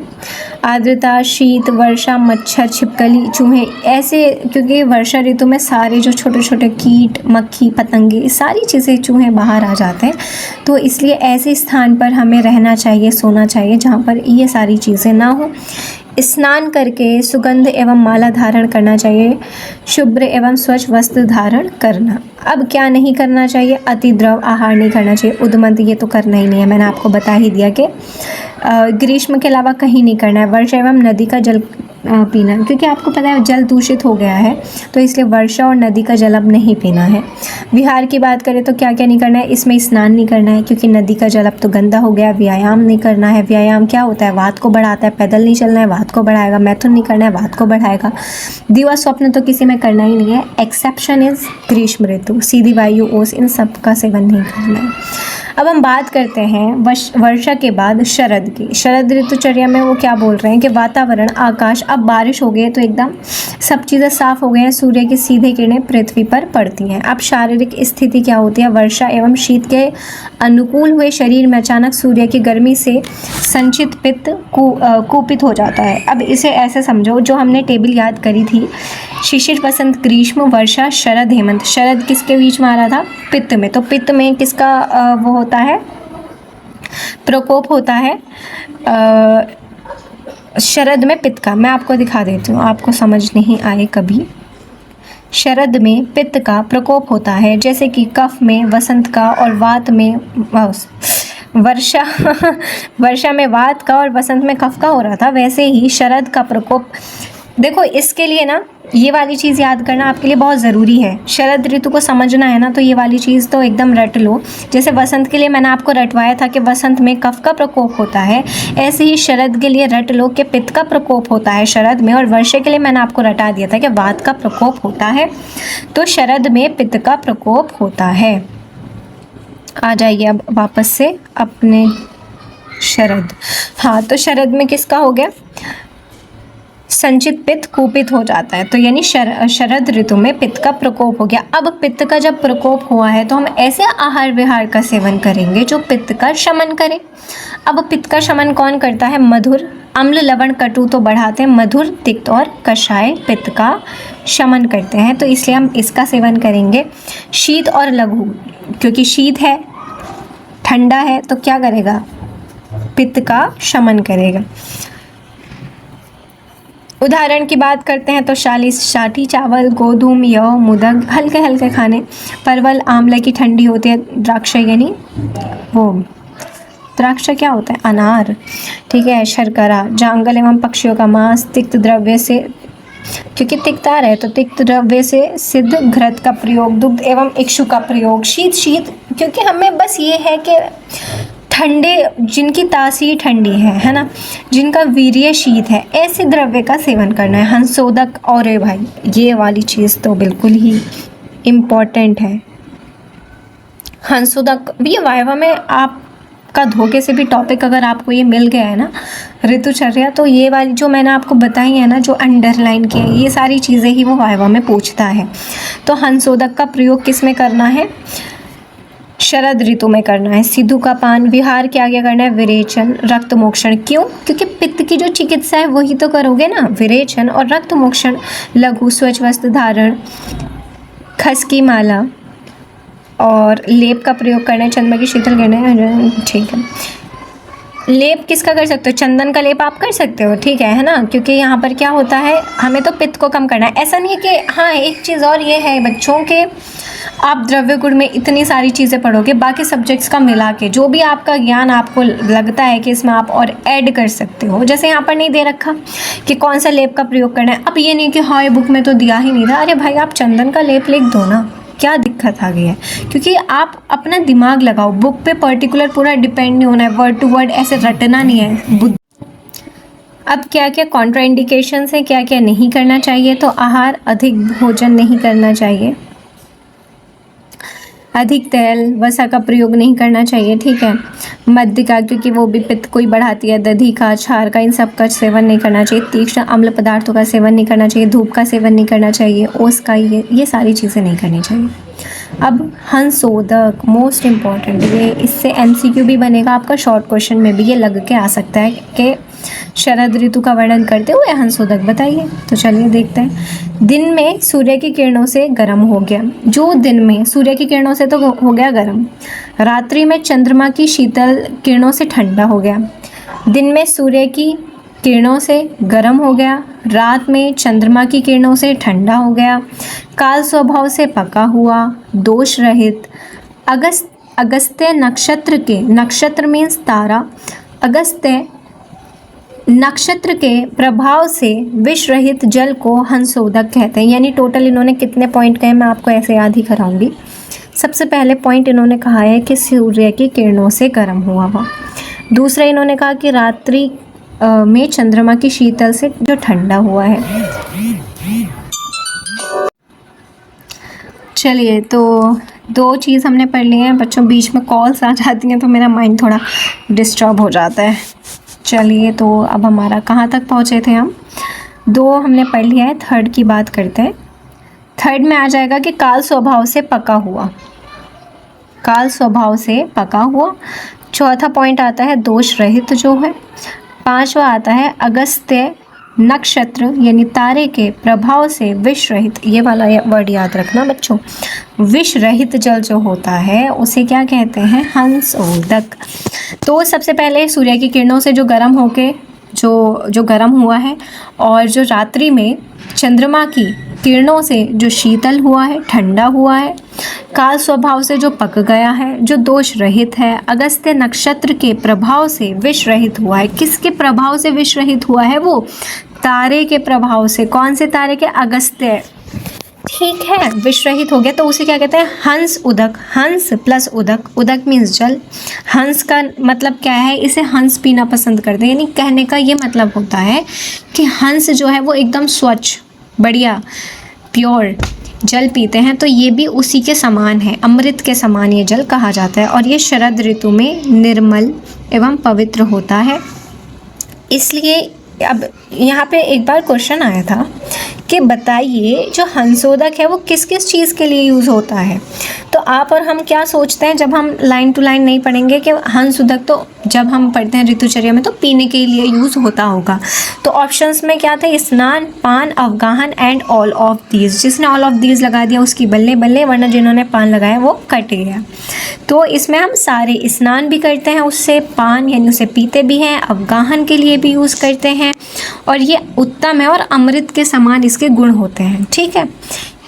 आर्द्रता, शीत, वर्षा, मच्छर, छिपकली, चूहे, ऐसे, क्योंकि वर्षा ऋतु में सारे जो छोटे छोटे कीट, मक्खी, पतंगे, सारी चीज़ें, चूहे बाहर आ जाते हैं। तो इसलिए ऐसे स्थान पर हमें रहना चाहिए, सोना चाहिए जहाँ पर ये सारी चीज़ें ना हो। स्नान करके सुगंध एवं माला धारण करना चाहिए। शुभ्र एवं स्वच्छ वस्त्र धारण करना। अब क्या नहीं करना चाहिए? अति द्रव आहार नहीं करना चाहिए। उद्मंत, ये तो करना ही नहीं है, मैंने आपको बता ही दिया कि ग्रीष्म के अलावा कहीं नहीं करना है। वर्षा एवं नदी का जल पीना, क्योंकि आपको पता है जल दूषित हो गया है, तो इसलिए वर्षा और नदी का जल अब नहीं पीना है। विहार की बात करें तो क्या क्या नहीं करना है? इसमें स्नान नहीं करना है, क्योंकि नदी का जल अब तो गंदा हो गया। व्यायाम नहीं करना है। व्यायाम क्या होता है? वात को बढ़ाता है। पैदल नहीं चलना है, वात को बढ़ाएगा। मैथुन नहीं करना है, वात को बढ़ाएगा। दिवा स्वप्न तो किसी में करना ही नहीं है। एक्सेप्शन इज ग्रीष्म ऋतु, सीधी वायु, ओस, इन सब का सेवन नहीं करना है। अब हम बात करते हैं वर्षा के बाद शरद की। शरद ऋतुचर्या में वो क्या बोल रहे हैं कि वातावरण, आकाश, अब बारिश हो गई है तो एकदम सब चीज़ें साफ हो गए हैं, सूर्य की सीधे किरणें पृथ्वी पर पड़ती हैं। अब शारीरिक स्थिति क्या होती है? वर्षा एवं शीत के अनुकूल हुए शरीर में अचानक सूर्य की गर्मी से संचित पित्त कुपित हो जाता है। अब इसे ऐसे समझो, जो हमने टेबल याद करी थी, शिशिर, वसंत, ग्रीष्म, वर्षा, शरद, हेमंत। शरद किसके बीच में आ रहा था? पित्त में। तो पित्त में किसका वो होता है? प्रकोप होता है शरद में पित्त का। मैं आपको दिखा देती हूँ, आपको समझ नहीं आए कभी। शरद में पित्त का प्रकोप होता है, जैसे कि कफ में वसंत का और वात में वर्षा में वात का और वसंत में कफ का हो रहा था, वैसे ही शरद का प्रकोप। देखो, इसके लिए ना ये वाली चीज़ याद करना आपके लिए बहुत ज़रूरी है। शरद ऋतु को समझना है ना, तो ये वाली चीज़ तो एकदम रट लो। जैसे वसंत के लिए मैंने आपको रटवाया था कि वसंत में कफ का प्रकोप होता है, ऐसे ही शरद के लिए रट लो कि पित्त का प्रकोप होता है शरद में। और वर्षा के लिए मैंने आपको रटा दिया था कि वात का प्रकोप होता है। तो शरद में पित्त का प्रकोप होता है। आ जाइए अब वापस से अपने शरद। हाँ, तो शरद में किसका हो गया? संचित पित्त कुपित हो जाता है। तो यानी शरद ऋतु में पित्त का प्रकोप हो गया। अब पित्त का जब प्रकोप हुआ है तो हम ऐसे आहार विहार का सेवन करेंगे जो पित्त का शमन करे। अब पित्त का शमन कौन करता है? मधुर, अम्ल, लवण, कटु तो बढ़ाते हैं, मधुर, तिक्त और कषाय पित्त का शमन करते हैं। तो इसलिए हम इसका सेवन करेंगे। शीत और लघु, क्योंकि शीत है, ठंडा है, तो क्या करेगा? पित्त का शमन करेगा। उदाहरण की बात करते हैं तो साठी चावल, गोधूम, यव, मुदक, हल्के हल्के खाने। परवल, आंवले की ठंडी होती है। द्राक्ष यानी वो द्राक्ष क्या होता है? अनार, ठीक है। शर्करा, जांगल एवं पक्षियों का मांस, तिक्त द्रव्य से, क्योंकि तिक्तार है तो तिक्त द्रव्य से सिद्ध घृत का प्रयोग, दुग्ध एवं इक्षु का प्रयोग। शीत क्योंकि हमें बस ये है कि ठंडे, जिनकी तासीर ठंडी है ना, जिनका वीर्य शीत है, ऐसे द्रव्य का सेवन करना है। हंसोदक, और भाई ये वाली चीज़ तो बिल्कुल ही इम्पॉर्टेंट है। हंसोदक भी वाइवा में आपका धोखे से भी टॉपिक अगर आपको ये मिल गया है ना, ऋतुचर्या, तो ये वाली जो मैंने आपको बताई है ना, जो अंडरलाइन की है, ये सारी चीज़ें ही वो वाइवा में पूछता है। तो हंसोदक का प्रयोग किस में करना है? शरद ऋतु में करना है। सिद्धू का पान, विहार के आगे करना है विरेचन, रक्त मोक्षण। क्यों? क्योंकि पित्त की जो चिकित्सा है वही तो करोगे ना, विरेचन और रक्त मोक्षण। लघु, स्वच्छ वस्त्र धारण, खस की माला और लेप का प्रयोग करना है। चंद्रमा की शीतल करना है, ठीक है। लेप किसका कर सकते हो? चंदन का लेप आप कर सकते हो, ठीक है ना, क्योंकि यहाँ पर क्या होता है, हमें तो पित्त को कम करना है। ऐसा नहीं है कि हाँ, एक चीज़ और ये है बच्चों के, आप द्रव्य गुण में इतनी सारी चीज़ें पढ़ोगे, बाकी सब्जेक्ट्स का मिला के जो भी आपका ज्ञान आपको लगता है कि इसमें आप और ऐड कर सकते हो। जैसे यहाँ पर नहीं दे रखा कि कौन सा लेप का प्रयोग करना है। अब ये नहीं कि हाँ ये बुक में तो दिया ही नहीं था, अरे भाई आप चंदन का लेप लिख दो ना, क्या दिक्कत आ गई है? क्योंकि आप अपना दिमाग लगाओ, बुक पे पर्टिकुलर पूरा डिपेंड नहीं होना है, वर्ड टू वर्ड ऐसे रटना नहीं है। अब क्या क्या कॉन्ट्राइंडिकेशंस हैं, क्या क्या नहीं करना चाहिए? तो आहार, अधिक भोजन नहीं करना चाहिए, अधिक तेल वसा का प्रयोग नहीं करना चाहिए, ठीक है। मद्य का, क्योंकि वो भी पित्त को ही बढ़ाती है। दधी का, क्षार का, इन सब का सेवन नहीं करना चाहिए। तीक्ष्ण अम्ल पदार्थों का सेवन नहीं करना चाहिए। धूप का सेवन नहीं करना चाहिए। ओस का, ये सारी चीज़ें नहीं करनी चाहिए। अब हंसोदक मोस्ट इम्पॉर्टेंट, ये इससे MCQ भी बनेगा आपका, शॉर्ट क्वेश्चन में भी ये लग के आ सकता है कि शरद ऋतु का वर्णन करते हुए हंसोदक बताइए। तो चलिए देखते हैं। दिन में सूर्य की किरणों से गर्म हो गया, जो दिन में सूर्य की किरणों से तो हो गया गर्म, रात्रि में चंद्रमा की शीतल किरणों से ठंडा हो गया। दिन में सूर्य की किरणों से गर्म हो गया, रात में चंद्रमा की किरणों से ठंडा हो गया। काल स्वभाव से पका हुआ, दोष रहित, अगस्त्य नक्षत्र के, नक्षत्र मीन्स तारा, अगस्त्य नक्षत्र के प्रभाव से विष रहित जल को हंसोदक कहते हैं। यानी टोटल इन्होंने कितने पॉइंट कहे, मैं आपको ऐसे याद ही कराऊंगी। सबसे पहले पॉइंट इन्होंने कहा है कि सूर्य की किरणों से गर्म हुआ हुआ। दूसरा इन्होंने कहा कि रात्रि में चंद्रमा की शीतल से जो ठंडा हुआ है। चलिए, तो दो चीज़ हमने पढ़ ली हैं बच्चों। बीच में कॉल्स आ जाती हैं तो मेरा माइंड थोड़ा डिस्टर्ब हो जाता है। चलिए, तो अब हमारा कहाँ तक पहुँचे थे हम? दो हमने पढ़ लिया है, थर्ड की बात करते हैं। थर्ड में आ जाएगा कि काल स्वभाव से पका हुआ, काल स्वभाव से पका हुआ। चौथा पॉइंट आता है दोष रहित जो है। पांचवा आता है अगस्त्य नक्षत्र यानी तारे के प्रभाव से विष रहित, ये वाला वर्ड याद रखना बच्चों। विष रहित जल जो होता है उसे क्या कहते हैं? हंसोदक। तो सबसे पहले सूर्य की किरणों से जो गर्म होके जो गर्म हुआ है, और जो रात्रि में चंद्रमा की किरणों से जो शीतल हुआ है, ठंडा हुआ है, काल स्वभाव से जो पक गया है, जो दोष रहित है, अगस्त्य नक्षत्र के प्रभाव से विष रहित हुआ है। किसके प्रभाव से विष रहित हुआ है? वो तारे के प्रभाव से। कौन से तारे के? अगस्त्य, ठीक है, विष रहित हो गया तो उसे क्या कहते हैं? हंस उदक। हंस प्लस उदक, उदक मीन्स जल। हंस का मतलब क्या है? इसे हंस पीना पसंद करते हैं, यानी कहने का ये मतलब होता है कि हंस जो है वो एकदम स्वच्छ, बढ़िया, प्योर जल पीते हैं। तो ये भी उसी के समान है, अमृत के समान ये जल कहा जाता है। और ये शरद ऋतु में निर्मल एवं पवित्र होता है, इसलिए अब यहाँ पे एक बार क्वेश्चन आया था कि बताइए जो हंसोदक है वो किस किस चीज़ के लिए यूज़ होता है। तो आप और हम क्या सोचते हैं जब हम लाइन टू लाइन नहीं पढ़ेंगे कि हंसोदक तो जब हम पढ़ते हैं ऋतुचर्या में तो पीने के लिए यूज़ होता होगा। तो ऑप्शंस में क्या था, स्नान, पान, अवगाहन एंड ऑल ऑफ दीज। जिसने ऑल ऑफ दीज लगा दिया उसकी बल्ले बल्ले, वरना जिन्होंने पान लगाया वो कट गया। तो इसमें हम सारे स्नान भी करते हैं उससे, पान यानी उसे पीते भी हैं, अवगाहन के लिए भी यूज़ करते हैं, और ये उत्तम है और अमृत के समान इसके गुण होते हैं। ठीक है,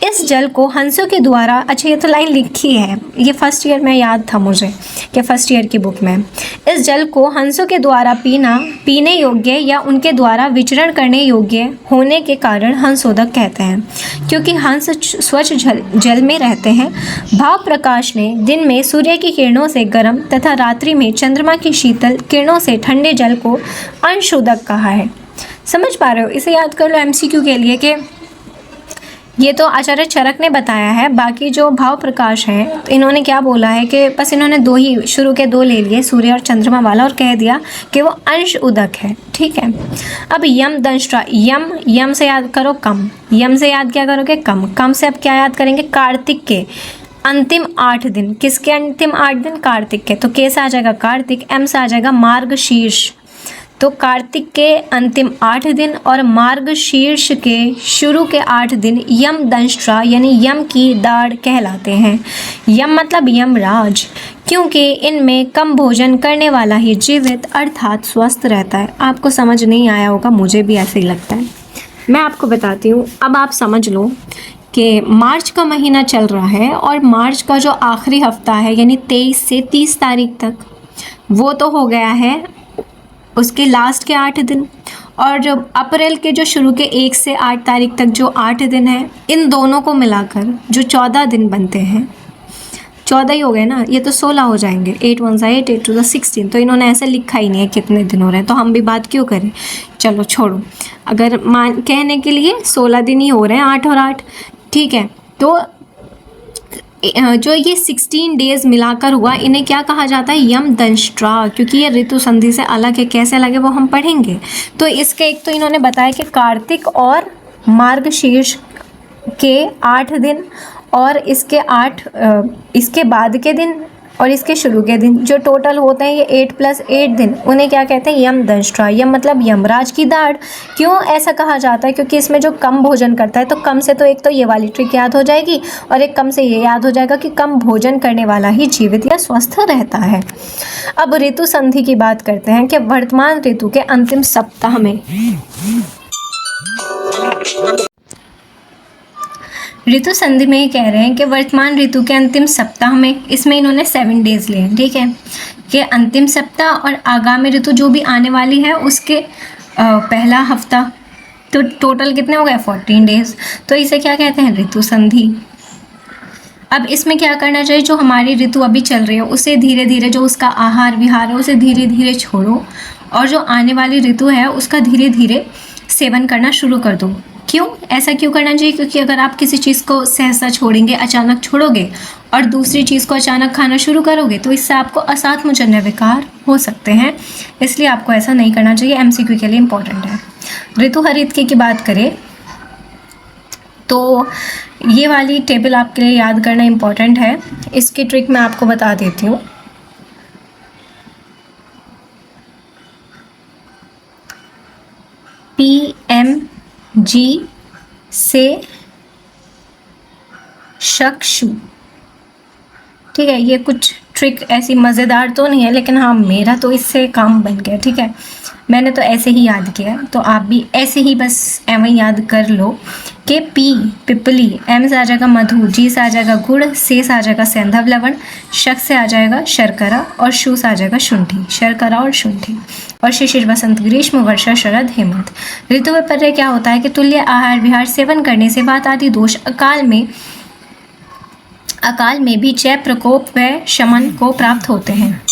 इस जल को हंसों के द्वारा, अच्छा ये तो लाइन लिखी है, ये फर्स्ट ईयर में याद था मुझे कि फर्स्ट ईयर की बुक में, इस जल को हंसों के द्वारा पीने योग्य या उनके द्वारा विचरण करने योग्य होने के कारण हंसोदक कहते हैं, क्योंकि हंस स्वच्छ जल में रहते हैं। भाव प्रकाश ने दिन में सूर्य की किरणों से गर्म तथा रात्रि में चंद्रमा की शीतल किरणों से ठंडे जल को अंशोदक कहा है। समझ पा रहे हो? इसे याद कर लो एमसीक्यू के लिए कि ये तो आचार्य चरक ने बताया है, बाकी जो भाव प्रकाश हैं तो इन्होंने क्या बोला है कि बस इन्होंने दो ही शुरू के दो ले लिए, सूर्य और चंद्रमा वाला, और कह दिया कि वो अंश उदक है। ठीक है, अब यम दंष्ट्रा, यम से याद करो कम, यम से याद क्या करोगे कम, कम से अब क्या याद करेंगे, कार्तिक के अंतिम 8 दिन। किसके अंतिम 8 दिन? कार्तिक के। तो के से आ जाएगा कार्तिक, एम से आ जाएगा मार्गशीर्ष। तो कार्तिक के अंतिम 8 दिन और मार्गशीर्ष के शुरू के 8 दिन यम दंष्ट्रा यानी यम की दाढ़ कहलाते हैं। यम मतलब यमराज, क्योंकि इनमें कम भोजन करने वाला ही जीवित अर्थात स्वस्थ रहता है। आपको समझ नहीं आया होगा, मुझे भी ऐसे ही लगता है। मैं आपको बताती हूँ, अब आप समझ लो कि मार्च का महीना चल रहा है और मार्च का जो आखिरी हफ्ता है यानी 23 से 30 तारीख तक, वो तो हो गया है उसके लास्ट के 8 दिन, और जो अप्रैल के जो शुरू के 1 से 8 तारीख तक जो 8 दिन हैं, इन दोनों को मिलाकर जो 14 दिन बनते हैं, 14 ही हो गए ना, ये तो 16 हो जाएंगे। 8 1 8, 8 2 16। तो इन्होंने ऐसे लिखा ही नहीं है कितने दिन हो रहे हैं, तो हम भी बात क्यों करें, चलो छोड़ो। अगर मान कहने के लिए 16 दिन ही हो रहे हैं, 8 और 8, ठीक है। तो जो ये 16 डेज मिलाकर हुआ, इन्हें क्या कहा जाता है, यम दंष्ट्रा, क्योंकि ये ऋतु संधि से अलग है। कैसे अलग है वो हम पढ़ेंगे। तो इसके एक तो इन्होंने बताया कि कार्तिक और मार्गशीर्ष के 8 दिन और इसके 8 इसके बाद के दिन और इसके शुरू के दिन जो टोटल होते हैं ये 8 + 8 दिन, उन्हें क्या कहते हैं, यम दंष्ट्रा। यम मतलब यमराज की दाढ़। क्यों ऐसा कहा जाता है? क्योंकि इसमें जो कम भोजन करता है, तो कम से तो एक तो ये वाली ट्रिक याद हो जाएगी और एक कम से ये याद हो जाएगा कि कम भोजन करने वाला ही जीवित या स्वस्थ रहता है। अब ऋतु संधि की बात करते हैं कि वर्तमान ऋतु के अंतिम सप्ताह में ऋतु संधि में ये कह रहे हैं कि वर्तमान ऋतु के अंतिम सप्ताह में, इसमें इन्होंने 7 डेज लिए हैं। ठीक है, कि अंतिम सप्ताह और आगामी ऋतु जो भी आने वाली है उसके पहला हफ्ता, तो टोटल कितने हो गए, 14 डेज। तो इसे क्या कहते हैं, ऋतु संधि। अब इसमें क्या करना चाहिए, जो हमारी ऋतु अभी चल रही है उसे धीरे धीरे, जो उसका आहार विहार है उसे धीरे धीरे छोड़ो, और जो आने वाली ऋतु है उसका धीरे धीरे सेवन करना शुरू कर दो। क्यों ऐसा क्यों करना चाहिए? क्योंकि अगर आप किसी चीज़ को सहसा छोड़ेंगे, अचानक छोड़ोगे और दूसरी चीज़ को अचानक खाना शुरू करोगे, तो इससे आपको असात्मजन्य विकार हो सकते हैं। इसलिए आपको ऐसा नहीं करना चाहिए। एमसीक्यू के लिए इम्पोर्टेंट है। ऋतु हरितकी की बात करें तो ये वाली टेबल आपके लिए याद करना इम्पोर्टेंट है। इसकी ट्रिक मैं आपको बता देती हूँ। PMG से चक्षु, ठीक है। ये कुछ ट्रिक ऐसी मज़ेदार तो नहीं है, लेकिन हाँ मेरा तो इससे काम बन गया। ठीक है, मैंने तो ऐसे ही याद किया, तो आप भी ऐसे ही बस एवं याद कर लो कि P पिपली, M से आ जाएगा मधु, G से आ जाएगा गुड़, C से आ जाएगा सेंधव लवण, शक से आ जाएगा शर्करा और शु से आ जाएगा शुंठी, शर्करा और शुंठी। और शिशिर, बसंत, ग्रीष्म, वर्षा, शरद, हेमंत। ऋतु विपर्य क्या होता है कि तुल्य आहार विहार सेवन करने से वात आदि दोष अकाल में भी चय प्रकोप व शमन को प्राप्त होते हैं।